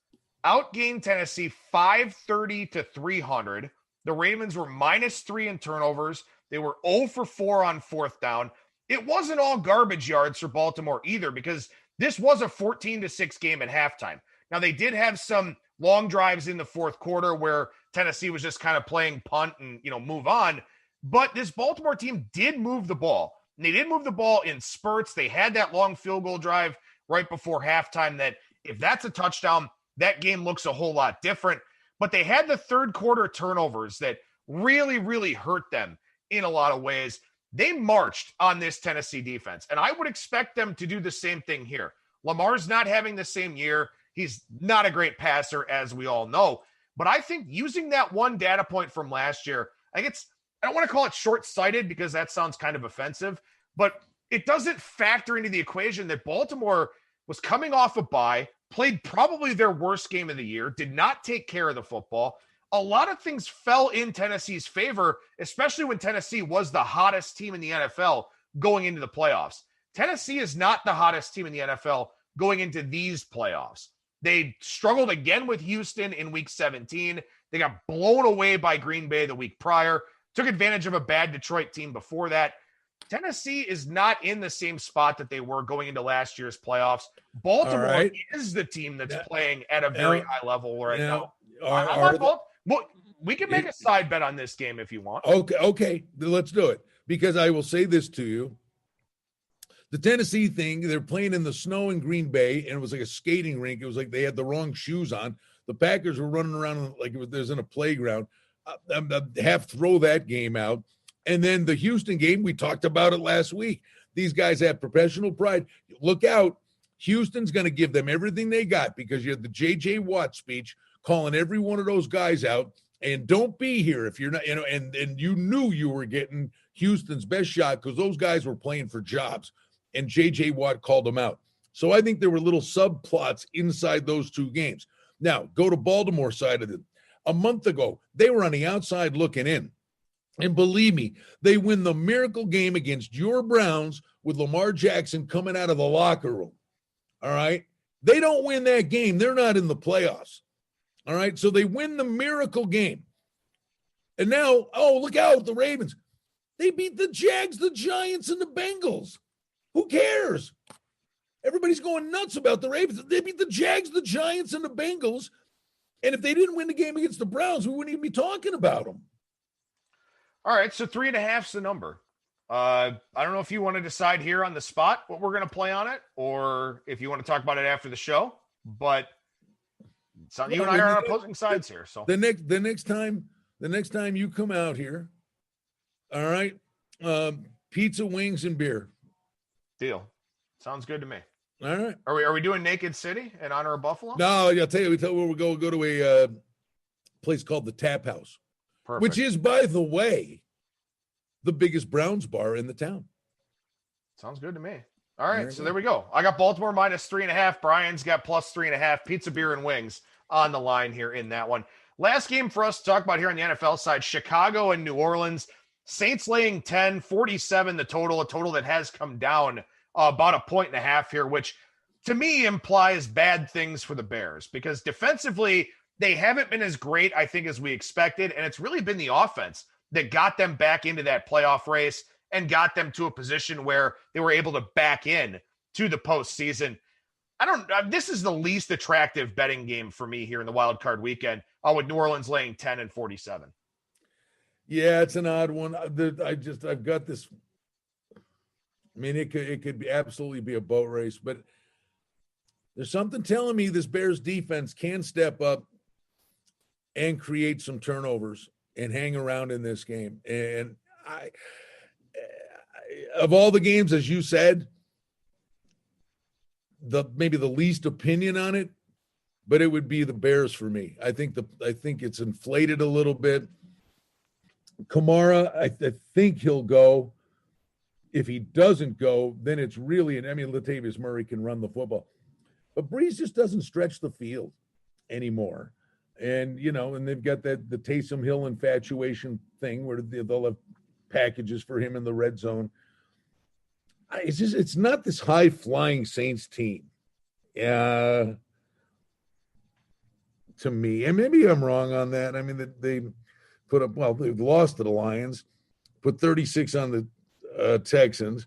outgained Tennessee 530-300. The Ravens were -3 in turnovers. They were 0 for 4 on 4th down. It wasn't all garbage yards for Baltimore either, because this was a 14-6 game at halftime. Now, they did have some long drives in the fourth quarter where Tennessee was just kind of playing punt and, move on. But this Baltimore team did move the ball. And they did move the ball in spurts. They had that long field goal drive right before halftime that if that's a touchdown, that game looks a whole lot different. But they had the third quarter turnovers that really, really hurt them in a lot of ways. They marched on this Tennessee defense, and I would expect them to do the same thing here. Lamar's not having the same year. He's not a great passer, as we all know. But I think using that one data point from last year, I don't want to call it short-sighted because that sounds kind of offensive, but it doesn't factor into the equation that Baltimore was coming off a bye, played probably their worst game of the year, did not take care of the football. A lot of things fell in Tennessee's favor, especially when Tennessee was the hottest team in the NFL going into the playoffs. Tennessee is not the hottest team in the NFL going into these playoffs. They struggled again with Houston in week 17. They got blown away by Green Bay the week prior, took advantage of a bad Detroit team before that. Tennessee is not in the same spot that they were going into last year's playoffs. Baltimore is the team that's playing at a very high level right now. Well, we can make a side bet on this game if you want. Okay, let's do it. Because I will say this to you. The Tennessee thing, they're playing in the snow in Green Bay, and it was like a skating rink. It was like they had the wrong shoes on. The Packers were running around like it was in a playground. Half throw that game out. And then the Houston game, we talked about it last week. These guys have professional pride. Look out. Houston's going to give them everything they got because you had the J.J. Watt speech calling every one of those guys out. And don't be here if you're not, and you knew you were getting Houston's best shot because those guys were playing for jobs. And J.J. Watt called them out. So I think there were little subplots inside those two games. Now, go to Baltimore side of it. A month ago, they were on the outside looking in. And believe me, they win the miracle game against your Browns with Lamar Jackson coming out of the locker room. All right? They don't win that game. They're not in the playoffs. All right? So they win the miracle game. And now, look out, the Ravens. They beat the Jags, the Giants, and the Bengals. Who cares? Everybody's going nuts about the Ravens. They beat the Jags, the Giants, and the Bengals. And if they didn't win the game against the Browns, we wouldn't even be talking about them. All right, so 3.5 is the number. I don't know if you want to decide here on the spot what we're going to play on it, or if you want to talk about it after the show. But you and I are on opposing sides here. So the next time you come out here, all right, pizza, wings, and beer. Deal. Sounds good to me. All right. Are we doing Naked City in honor of Buffalo? No, I'll tell you. We'll go to a place called the Tap House. Perfect. Which is, by the way, the biggest Browns bar in the town. Sounds good to me. All right, so there we go. I got Baltimore minus 3.5. Brian's got plus 3.5. Pizza, beer, and wings on the line here in that one. Last game for us to talk about here on the NFL side, Chicago and New Orleans. Saints laying 10, 47 the total, a total that has come down about 1.5 here, which to me implies bad things for the Bears because defensively they haven't been as great, I think, as we expected, and it's really been the offense that got them back into that playoff race and got them to a position where they were able to back in to the postseason. This is the least attractive betting game for me here in the wild card weekend with New Orleans laying 10 and 47. Yeah, it's an odd one. I've got this. I mean, it could absolutely be a boat race, but there's something telling me this Bears defense can step up and create some turnovers and hang around in this game. And of all the games, as you said, maybe the least opinion on it, but it would be the Bears for me. I think it's inflated a little bit. Kamara, I think he'll go. If he doesn't go, then it's really Latavius Murray can run the football. But Breeze just doesn't stretch the field anymore. And, and they've got the Taysom Hill infatuation thing where they'll have packages for him in the red zone. It's not this high-flying Saints team. To me. And maybe I'm wrong on that. I mean, they put up, they've lost to the Lions, put 36 on the Texans,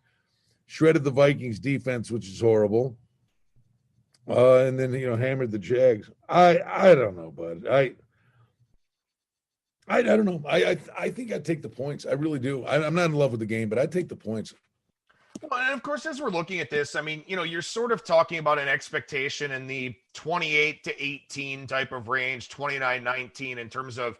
shredded the Vikings defense, which is horrible. And then, hammered the Jags. I don't know, bud. I don't know. I think I'd take the points. I really do. I'm not in love with the game, but I'd take the points. Well, and of course, as we're looking at this, I mean, you're sort of talking about an expectation in the 28 to 18 type of range, 29-19 in terms of,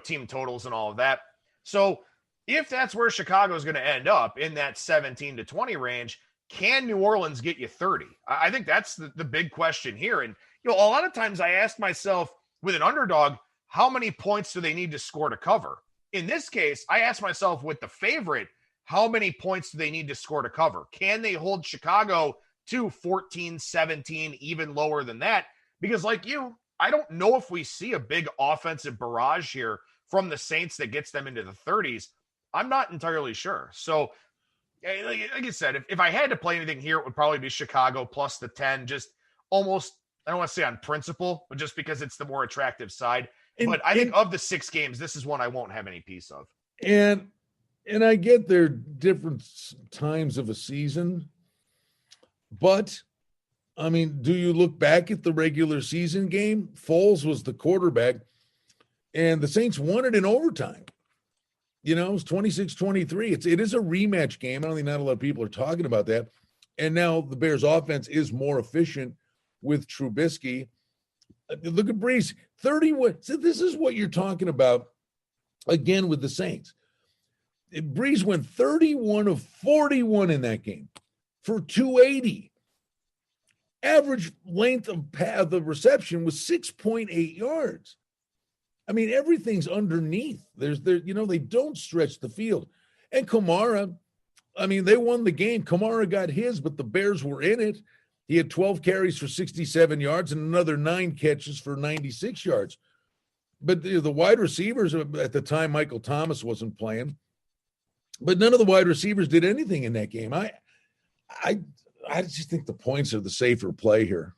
team totals and all of that. So if that's where Chicago is going to end up in that 17 to 20 range, can New Orleans get you 30? I think that's the big question here. And, a lot of times I ask myself with an underdog, how many points do they need to score to cover? In this case, I ask myself with the favorite, how many points do they need to score to cover? Can they hold Chicago to 14, 17, even lower than that. Because like you, I don't know if we see a big offensive barrage here from the Saints that gets them into the 30s. I'm not entirely sure. So, like I said, if I had to play anything here, it would probably be Chicago plus the 10, just almost, I don't want to say on principle, but just because it's the more attractive side. But I think of the 6 games, this is one I won't have any piece of. And I get there are different times of a season, but I mean, do you look back at the regular season game? Foles was the quarterback, and the Saints won it in overtime. You know, it was 26-23. It is a rematch game. I don't think not a lot of people are talking about that. And now the Bears offense is more efficient with Trubisky. Look at Brees, 31. So this is what you're talking about again with the Saints. Brees went 31 of 41 in that game for 280. Average length of the reception was 6.8 yards. I mean, everything's underneath. They don't stretch the field. And Kamara, I mean, they won the game. Kamara got his, but the Bears were in it. He had 12 carries for 67 yards and another 9 catches for 96 yards. But the wide receivers at the time, Michael Thomas wasn't playing. But none of the wide receivers did anything in that game. I just think the points are the safer play here.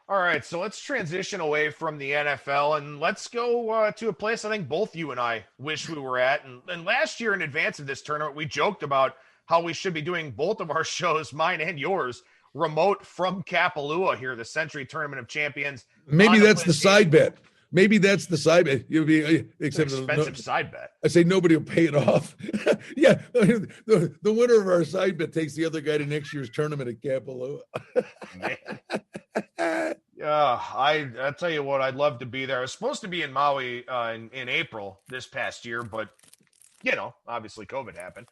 All right, so let's transition away from the NFL and let's go to a place I think both you and I wish we were at. And last year in advance of this tournament, we joked about how we should be doing both of our shows, mine and yours, remote from Kapalua here, the Century Tournament of Champions. Maybe that's the side bet. Maybe that's the side bet. You'll be except an expensive side bet. I say nobody will pay it off. Yeah, the winner of our side bet takes the other guy to next year's tournament at Kapalua. Yeah, I tell you what, I'd love to be there. I was supposed to be in Maui in April this past year, but obviously COVID happened.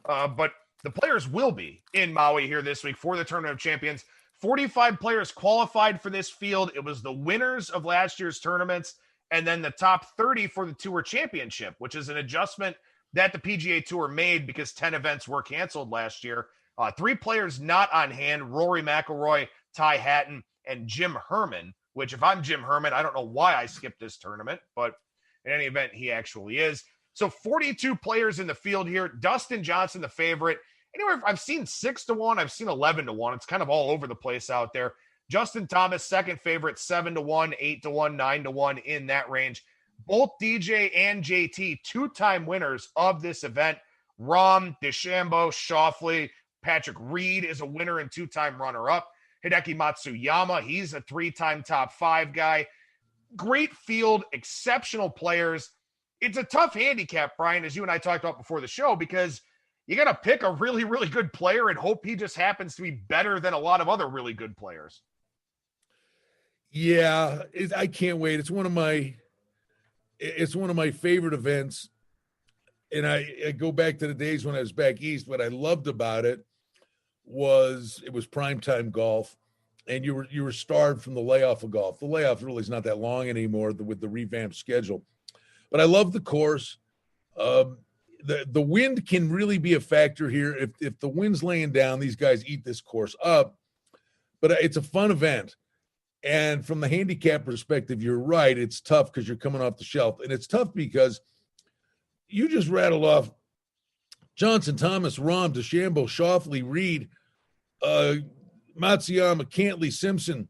But the players will be in Maui here this week for the Tournament of Champions. 45 players qualified for this field. It was the winners of last year's tournaments and then the top 30 for the Tour Championship, which is an adjustment that the PGA Tour made because 10 events were canceled last year. 3 players not on hand, Rory McIlroy, Ty Hatton, and Jim Herman, which if I'm Jim Herman, I don't know why I skipped this tournament, but in any event, he actually is. So 42 players in the field here. Dustin Johnson, the favorite. Anywhere I've seen 6-1, I've seen 11-1. It's kind of all over the place out there. Justin Thomas, second favorite, 7-1, 8-1, 9-1 in that range. Both DJ and JT, 2-time winners of this event. Rahm, DeChambeau, Schauffele, Patrick Reed is a winner and 2-time runner-up. Hideki Matsuyama, he's a 3-time top 5 guy. Great field, exceptional players. It's a tough handicap, Brian, as you and I talked about before the show, because you got to pick a really, really good player and hope he just happens to be better than a lot of other really good players. Yeah, I can't wait. It's one of my favorite events. And I go back to the days when I was back east. What I loved about it was primetime golf, and you were starved from the layoff of golf. The layoff really is not that long anymore with the revamped schedule. But I love the course. The wind can really be a factor here. If the wind's laying down, these guys eat this course up. But it's a fun event. And from the handicap perspective, you're right. It's tough because you're coming off the shelf. And it's tough because you just rattled off Johnson, Thomas, Rahm, DeChambeau, Schauffele, Reed, Matsuyama, Cantley, Simpson,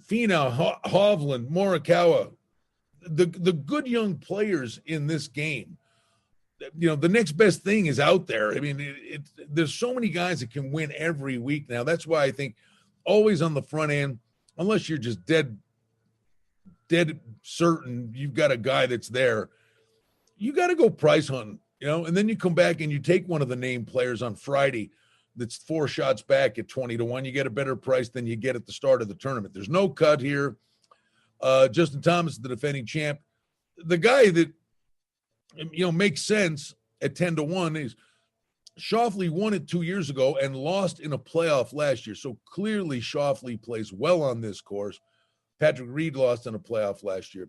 Finau, Hovland, Morikawa. The good young players in this game. The next best thing is out there. I mean, there's so many guys that can win every week now. That's why I think always on the front end, unless you're just dead certain you've got a guy that's there, you got to go price hunting, and then you come back and you take one of the name players on Friday that's 4 shots back at 20-1. You get a better price than you get at the start of the tournament. There's no cut here. Justin Thomas, the defending champ, the guy that makes sense at 10-1 is Schauffele won it 2 years ago and lost in a playoff last year. So clearly Schauffele plays well on this course. Patrick Reed lost in a playoff last year.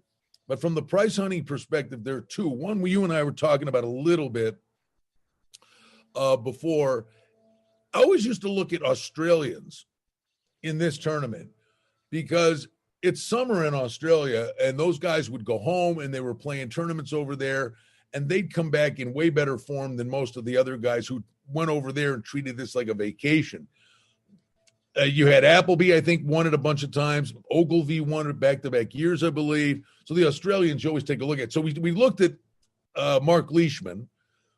But from the price hunting perspective, there are 2. One, you and I were talking about a little bit before. I always used to look at Australians in this tournament because it's summer in Australia, and those guys would go home and they were playing tournaments over there, and they'd come back in way better form than most of the other guys who went over there and treated this like a vacation. You had Appleby, I think, won it a bunch of times. Ogilvy won it back-to-back years, I believe. So the Australians you always take a look at. So we looked at Mark Leishman,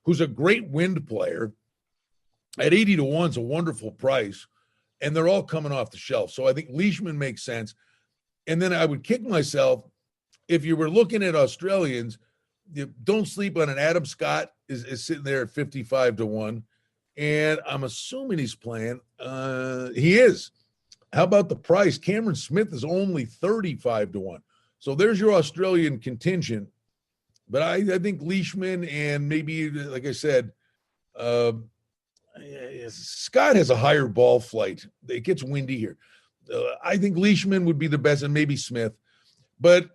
who's a great wind player. At 80 to 1 is a wonderful price, and they're all coming off the shelf. So I think Leishman makes sense. And then I would kick myself if you were looking at Australians. You don't sleep on an Adam Scott is sitting there at 55 to 1. And I'm assuming he's playing. He is. How about the price? Cameron Smith is only 35 to 1. So there's your Australian contingent. But I think Leishman and maybe, like I said, Scott has a higher ball flight. It gets windy here. I think Leishman would be the best, and maybe Smith. But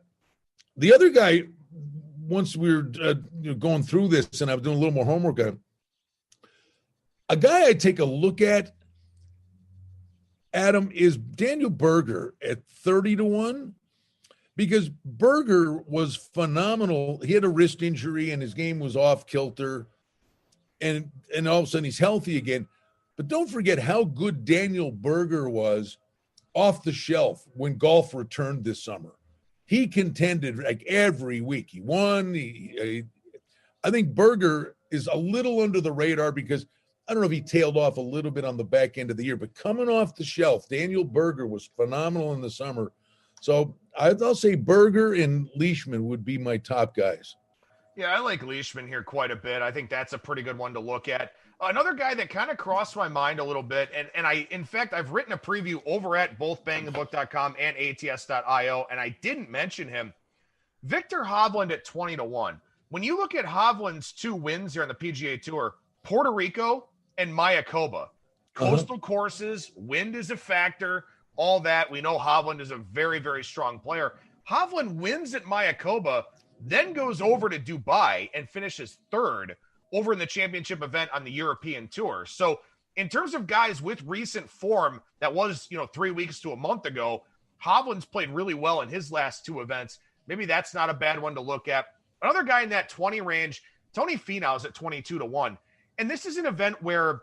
the other guy, once we were going through this and I was doing a little more homework on him, a guy I take a look at, Adam, is Daniel Berger at 30 to 1, because Berger was phenomenal. He had a wrist injury and his game was off kilter, and all of a sudden he's healthy again. But don't forget how good Daniel Berger was off the shelf when golf returned this summer. He contended like every week. He won. I think Berger is a little under the radar because I don't know if he tailed off a little bit on the back end of the year, but coming off the shelf, Daniel Berger was phenomenal in the summer. So I'll say Berger and Leishman would be my top guys. Yeah, I like Leishman here quite a bit. I think that's a pretty good one to look at. Another guy that kind of crossed my mind a little bit, and I've written a preview over at both bangthebook.com and ATS.io, and I didn't mention him. Victor Hobland at 20 to 1. When you look at Hovland's 2 wins here on the PGA Tour, Puerto Rico and Mayakoba. Coastal courses, wind is a factor, all that. We know Hobland is a very, very strong player. Hobland wins at Mayakoba, then goes over to Dubai and finishes 3rd over in the championship event on the European Tour. So in terms of guys with recent form that was, 3 weeks to a month ago, Hovland's played really well in his last 2 events. Maybe that's not a bad one to look at. Another guy in that 20 range, Tony Finau's at 22 to 1. And this is an event where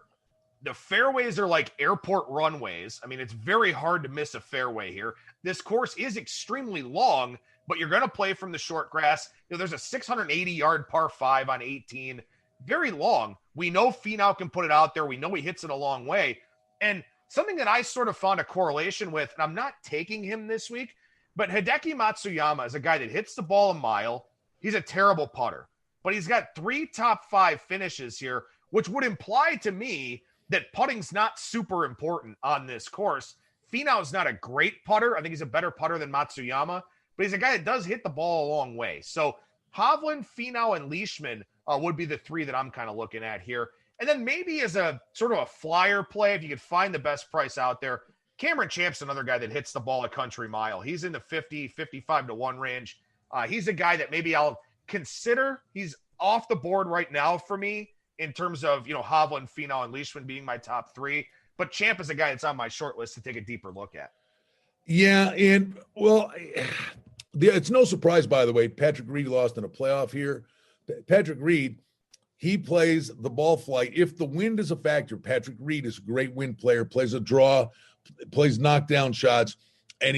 the fairways are like airport runways. I mean, it's very hard to miss a fairway here. This course is extremely long, but you're going to play from the short grass. There's a 680-yard par 5 on 18. Very long. We know Finau can put it out there. We know he hits it a long way. And something that I sort of found a correlation with, and I'm not taking him this week, but Hideki Matsuyama is a guy that hits the ball a mile. He's a terrible putter, but he's got 3 top 5 finishes here, which would imply to me that putting's not super important on this course. Finau's not a great putter. I think he's a better putter than Matsuyama, but he's a guy that does hit the ball a long way. So Hovland, Finau, and Leishman would be the 3 that I'm kind of looking at here. And then maybe as a sort of a flyer play, if you could find the best price out there, Cameron Champ's another guy that hits the ball a country mile. He's in the 50, 55 to 1 range. He's a guy that maybe I'll consider. He's off the board right now for me in terms of, Hovland, Finau, and Leishman being my top 3. But Champ is a guy that's on my short list to take a deeper look at. Yeah, and, well, it's no surprise, by the way, Patrick Reed lost in a playoff here. Patrick Reed, he plays the ball flight. If the wind is a factor, Patrick Reed is a great wind player, plays a draw, plays knockdown shots, and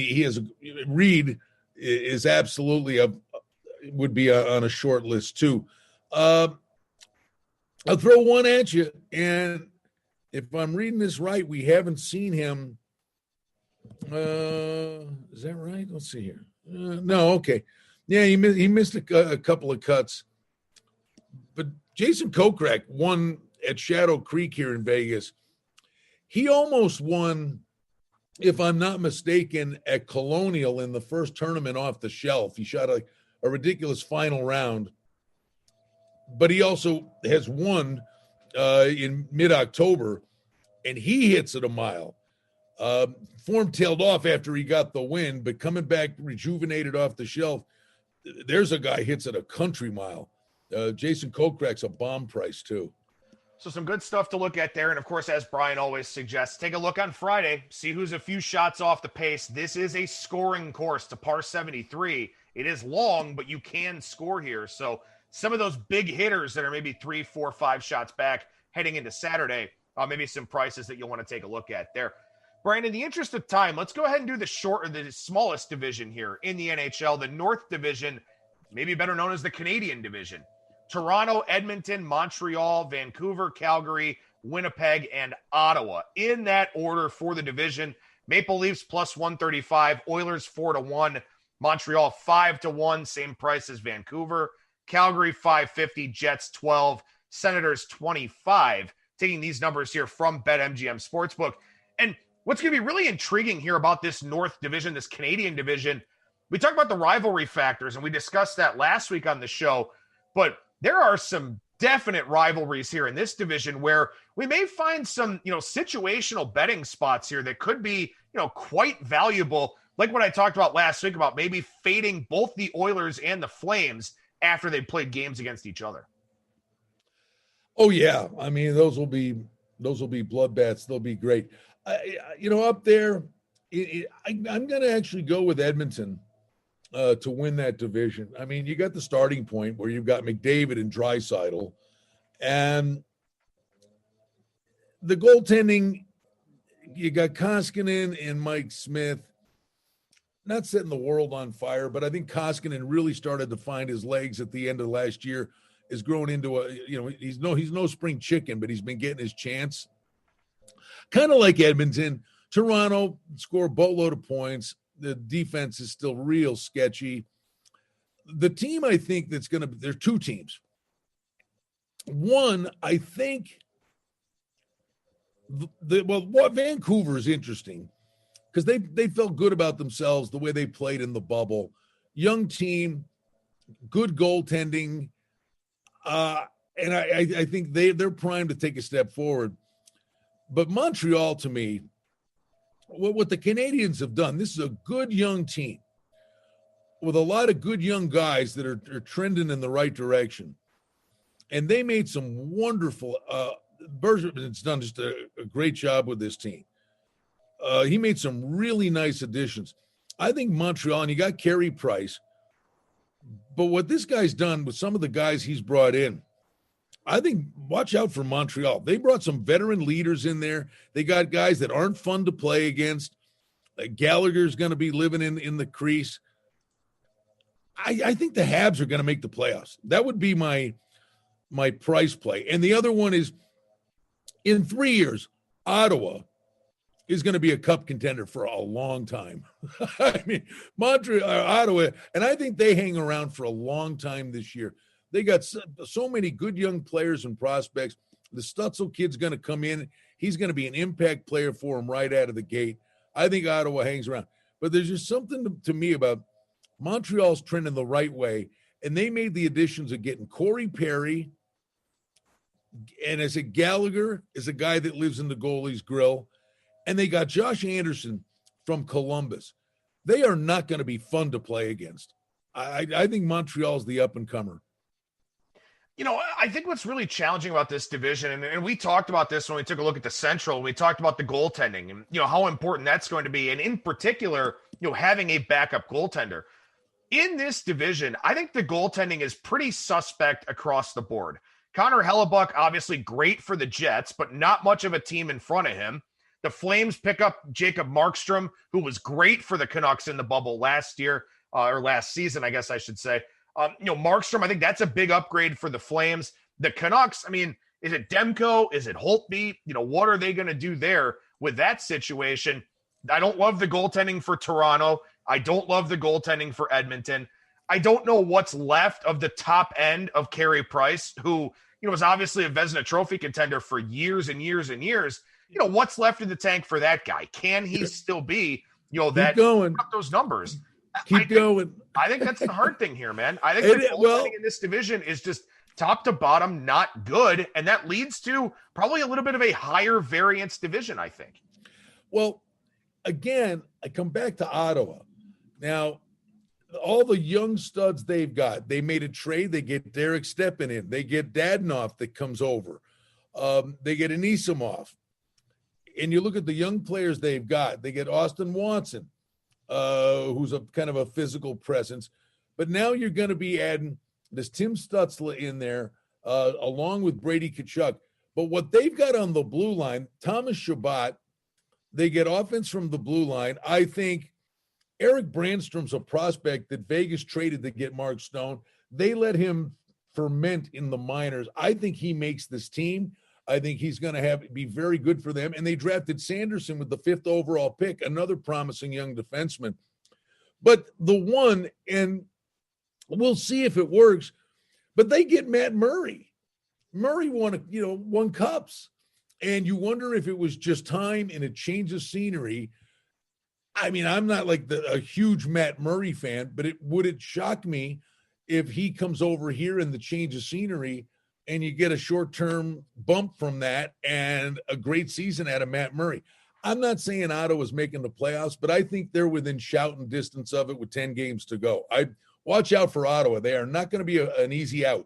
Reed is absolutely would be on a short list too. I'll throw one at you, and if I'm reading this right, we haven't seen him. Is that right? Let's see here. No, okay. Yeah, he missed a couple of cuts. But Jason Kokrak won at Shadow Creek here in Vegas. He almost won, if I'm not mistaken, at Colonial in the first tournament off the shelf. He shot a ridiculous final round. But he also has won in mid-October, and he hits it a mile. Form tailed off after he got the win, but coming back rejuvenated off the shelf, there's a guy hits it a country mile. Jason Kokrak's a bomb price too. So some good stuff to look at there. And of course, as Brian always suggests, take a look on Friday, see who's a few shots off the pace. This is a scoring course to par 73. It is long, but you can score here. So some of those big hitters that are maybe 3, 4, 5 shots back heading into Saturday, maybe some prices that you'll want to take a look at there. Brian, in the interest of time, let's go ahead and do the smallest division here in the NHL, the North Division, maybe better known as the Canadian Division. Toronto, Edmonton, Montreal, Vancouver, Calgary, Winnipeg, and Ottawa. In that order for the division, Maple Leafs plus 135, Oilers 4-1, Montreal 5-1, same price as Vancouver, Calgary 550, Jets 12, Senators 25. Taking these numbers here from BetMGM Sportsbook. And what's going to be really intriguing here about this North Division, this Canadian Division, we talked about the rivalry factors, and we discussed that last week on the show, but there are some definite rivalries here in this division where we may find some, situational betting spots here that could be, quite valuable. Like what I talked about last week about maybe fading both the Oilers and the Flames after they played games against each other. Oh yeah. I mean, those will be bloodbaths. They'll be great. Up there, I'm going to actually go with Edmonton to win that division. I mean, you got the starting point where you've got McDavid and Draisaitl, and the goaltending, you got Koskinen and Mike Smith. Not setting the world on fire, but I think Koskinen really started to find his legs at the end of last year. Has grown into he's no spring chicken, but he's been getting his chance. Kind of like Edmonton. Toronto score a boatload of points. The defense is still real sketchy. The team I think that's going to – there are two teams. One, I think Vancouver is interesting because they felt good about themselves the way they played in the bubble. Young team, good goaltending, and I think they're primed to take a step forward. But Montreal, to me, what the Canadians have done, this is a good young team with a lot of good young guys that are trending in the right direction. And they made some wonderful Berger has done just a great job with this team. He made some really nice additions. I think Montreal, and you got Carey Price, but what this guy's done with some of the guys he's brought in, I think watch out for Montreal. They brought some veteran leaders in there. They got guys that aren't fun to play against. Gallagher's going to be living in the crease. I think the Habs are going to make the playoffs. That would be my price play. And the other one is, in 3 years, Ottawa is going to be a cup contender for a long time. I mean, Montreal, Ottawa, and I think they hang around for a long time this year. They got so many good young players and prospects. The Stutzel kid's going to come in. He's going to be an impact player for him right out of the gate. I think Ottawa hangs around. But there's just something to me about Montreal's trending the right way, and they made the additions of getting Corey Perry, and as a Gallagher is a guy that lives in the goalie's grill, and they got Josh Anderson from Columbus. They are not going to be fun to play against. I think Montreal's the up-and-comer. I think what's really challenging about this division, and we talked about this when we took a look at the Central, we talked about the goaltending and, how important that's going to be. And in particular, having a backup goaltender. In this division, I think the goaltending is pretty suspect across the board. Conor Hellebuyck, obviously great for the Jets, but not much of a team in front of him. The Flames pick up Jacob Markstrom, who was great for the Canucks in the bubble last year, or last season, I guess I should say. Markstrom, I think that's a big upgrade for the Flames. The Canucks, I mean, is it Demko? Is it Holtby? What are they going to do there with that situation? I don't love the goaltending for Toronto. I don't love the goaltending for Edmonton. I don't know what's left of the top end of Carey Price, who, was obviously a Vezina Trophy contender for years and years and years. What's left in the tank for that guy? Can he still be, that going up those numbers? Keep going. I think that's the hard thing here, man. I think the goaltending in this division is just top to bottom not good, and that leads to probably a little bit of a higher variance division, I think. Well, again, I come back to Ottawa. Now, all the young studs they've got, they made a trade. They get Derek Stepan in. They get Dadonov that comes over. They get Anisimov. And you look at the young players they've got. They get Austin Watson, who's a kind of a physical presence. But now you're going to be adding this Tim Stutzla in there, along with Brady Tkachuk. But what they've got on the blue line, Thomas Chabot, they get offense from the blue line. I think Eric Brandstrom's a prospect that Vegas traded to get Mark Stone. They let him ferment in the minors. I think he makes this team. I think he's going to be very good for them. And they drafted Sanderson with the 5th overall pick, another promising young defenseman. But the one, and we'll see if it works, but they get Matt Murray. Murray won cups. And you wonder if it was just time and a change of scenery. I mean, I'm not like a huge Matt Murray fan, but would it shock me if he comes over here in the change of scenery and you get a short-term bump from that and a great season out of Matt Murray? I'm not saying Ottawa's making the playoffs, but I think they're within shouting distance of it with 10 games to go. I watch out for Ottawa. They are not going to be an easy out.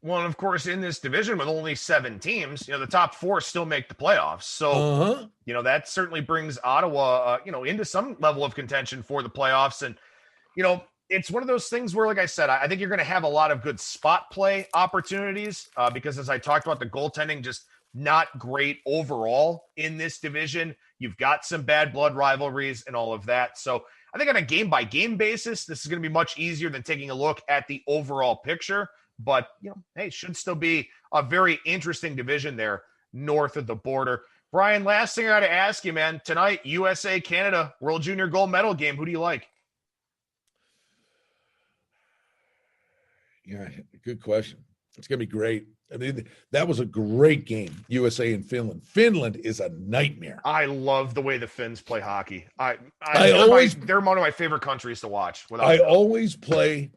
Well, and of course, in this division with only 7 teams, the top 4 still make the playoffs. So, that certainly brings Ottawa, into some level of contention for the playoffs. And, it's one of those things where, like I said, I think you're going to have a lot of good spot play opportunities because, as I talked about, the goaltending just not great overall in this division. You've got some bad blood rivalries and all of that. So I think on a game-by-game basis, this is going to be much easier than taking a look at the overall picture. But, hey, should still be a very interesting division there north of the border. Brian, last thing I got to ask you, man, tonight, USA, Canada, World Junior Gold Medal game. Who do you like? Yeah, good question. It's going to be great. I mean, that was a great game, USA and Finland. Finland is a nightmare. I love the way the Finns play hockey. They're one of my favorite countries to watch. I always play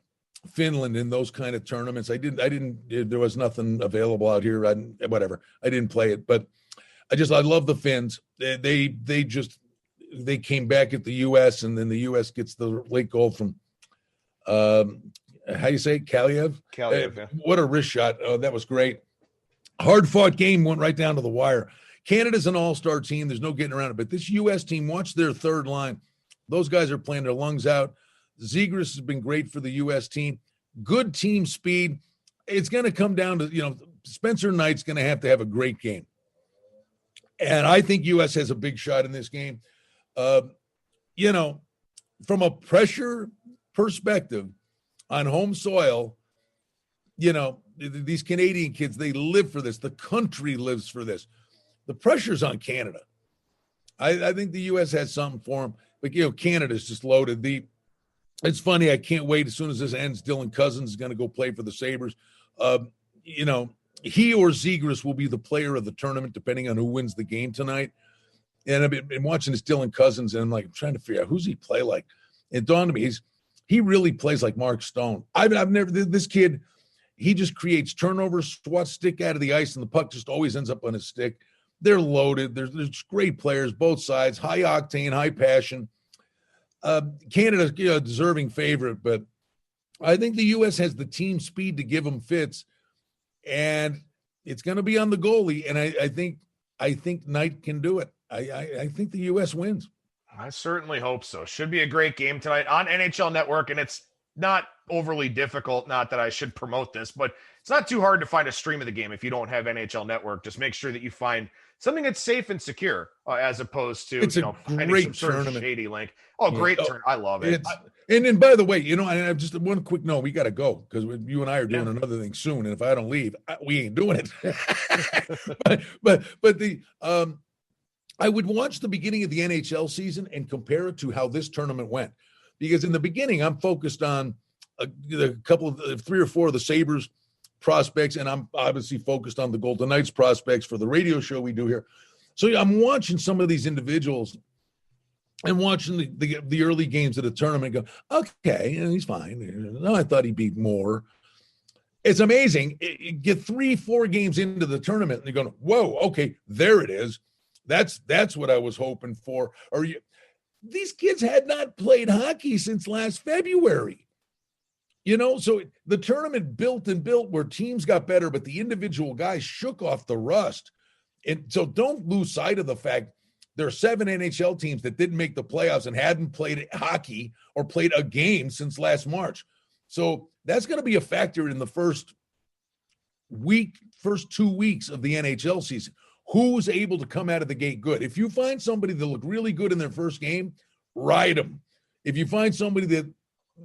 Finland in those kind of tournaments. There was nothing available out here. I didn't play it, but I love the Finns. They came back at the U.S. and then the U.S. gets the late goal from, how you say it? Kaliev? Kaliev, yeah. What a wrist shot. Oh, that was great. Hard fought game, went right down to the wire. Canada's an all-star team. There's no getting around it, but this U.S. team, watch their third line. Those guys are playing their lungs out. Zegras has been great for the U.S. team. Good team speed. It's going to come down to, Spencer Knight's going to have a great game. And I think U.S. has a big shot in this game. From a pressure perspective on home soil, these Canadian kids, they live for this. The country lives for this. The pressure's on Canada. I think the U.S. has something for them. But, Canada's just loaded. It's funny. I can't wait. As soon as this ends, Dylan Cousins is going to go play for the Sabres. He or Zegras will be the player of the tournament, depending on who wins the game tonight. And I've been watching this Dylan Cousins, and I'm trying to figure out who's he play like. It dawned on me, he really plays like Mark Stone. This kid, he just creates turnovers, swats stick out of the ice, and the puck just always ends up on his stick. They're loaded. There's great players, both sides, high octane, high passion. Canada's a deserving favorite, but I think the U.S. has the team speed to give them fits, and it's going to be on the goalie. And I think Knight can do it. I think the U.S. wins. I certainly hope so. Should be a great game tonight on NHL Network, and it's not overly difficult. Not that I should promote this, but it's not too hard to find a stream of the game if you don't have NHL Network. Just make sure that you find something that's safe and secure, as opposed to finding some sort of shady link. Oh, great turn! I love it. And then, by the way, and just one quick note: we got to go because you and I are doing another thing soon. And if I don't leave, we ain't doing it. but I would watch the beginning of the NHL season and compare it to how this tournament went, because in the beginning I'm focused on a couple of 3 or 4 of the Sabres prospects, and I'm obviously focused on the Golden Knights prospects for the radio show we do here. So I'm watching some of these individuals and watching the early games of the tournament. Go, okay, and he's fine. No, I thought he'd be more. It's amazing. You get 3-4 games into the tournament, and you're going, whoa, okay, there it is. That's what I was hoping for. These kids had not played hockey since last February. So the tournament built where teams got better, but the individual guys shook off the rust. And so don't lose sight of the fact there are 7 NHL teams that didn't make the playoffs and hadn't played hockey or played a game since last March. So that's going to be a factor in the first 2 weeks of the NHL season. Who's able to come out of the gate good? If you find somebody that looked really good in their first game, ride them. If you find somebody that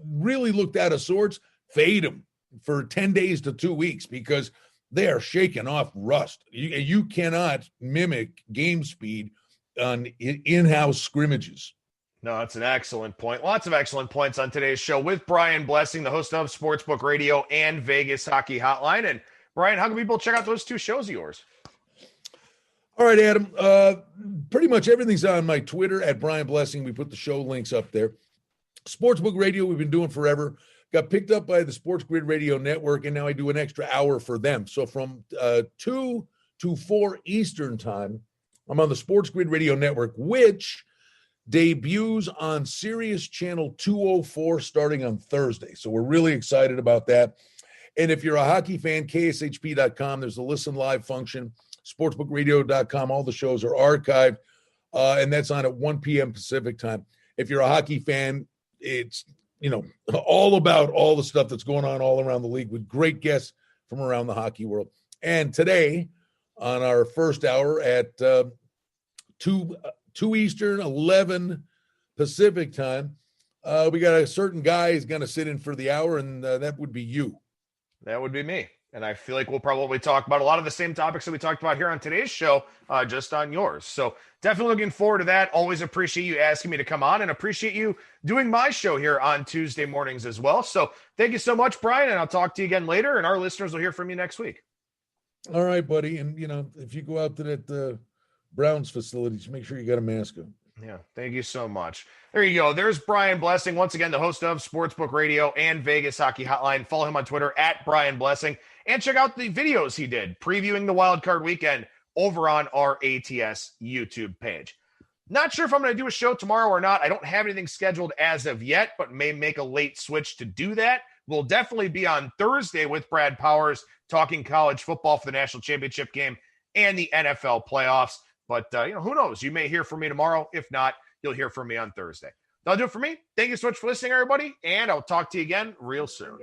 really looked out of sorts, fade them for 10 days to 2 weeks, because they are shaking off rust. You cannot mimic game speed on in-house scrimmages. No, that's an excellent point. Lots of excellent points on today's show with Brian Blessing, the host of Sportsbook Radio and Vegas Hockey Hotline. And Brian, how can people check out those 2 shows of yours? All right, Adam. Pretty much everything's on my Twitter at Brian Blessing. We put the show links up there. Sportsbook Radio, we've been doing forever. Got picked up by the Sports Grid Radio Network, and now I do an extra hour for them. So from 2 to 4 Eastern time, I'm on the Sports Grid Radio Network, which debuts on Sirius Channel 204 starting on Thursday. So we're really excited about that. And if you're a hockey fan, kshp.com, there's a listen live function, sportsbookradio.com. All the shows are archived, and that's on at 1 p.m. Pacific time. If you're a hockey fan, it's all about all the stuff that's going on all around the league with great guests from around the hockey world. And today, on our first hour at 2 Eastern, 11 Pacific time, we got a certain guy who's going to sit in for the hour, and that would be you. That would be me. And I feel like we'll probably talk about a lot of the same topics that we talked about here on today's show, just on yours. So definitely looking forward to that. Always appreciate you asking me to come on, and appreciate you doing my show here on Tuesday mornings as well. So thank you so much, Brian, and I'll talk to you again later, and our listeners will hear from you next week. All right, buddy. And, if you go out to that Browns facility, just make sure you got a mask on. Yeah, thank you so much. There you go. There's Brian Blessing, once again, the host of Sportsbook Radio and Vegas Hockey Hotline. Follow him on Twitter at Brian Blessing, and check out the videos he did previewing the Wild Card Weekend over on our ATS YouTube page. Not sure if I'm going to do a show tomorrow or not. I don't have anything scheduled as of yet, but may make a late switch to do that. We'll definitely be on Thursday with Brad Powers talking college football for the national championship game and the NFL playoffs. But, who knows? You may hear from me tomorrow. If not, you'll hear from me on Thursday. That'll do it for me. Thank you so much for listening, everybody, and I'll talk to you again real soon.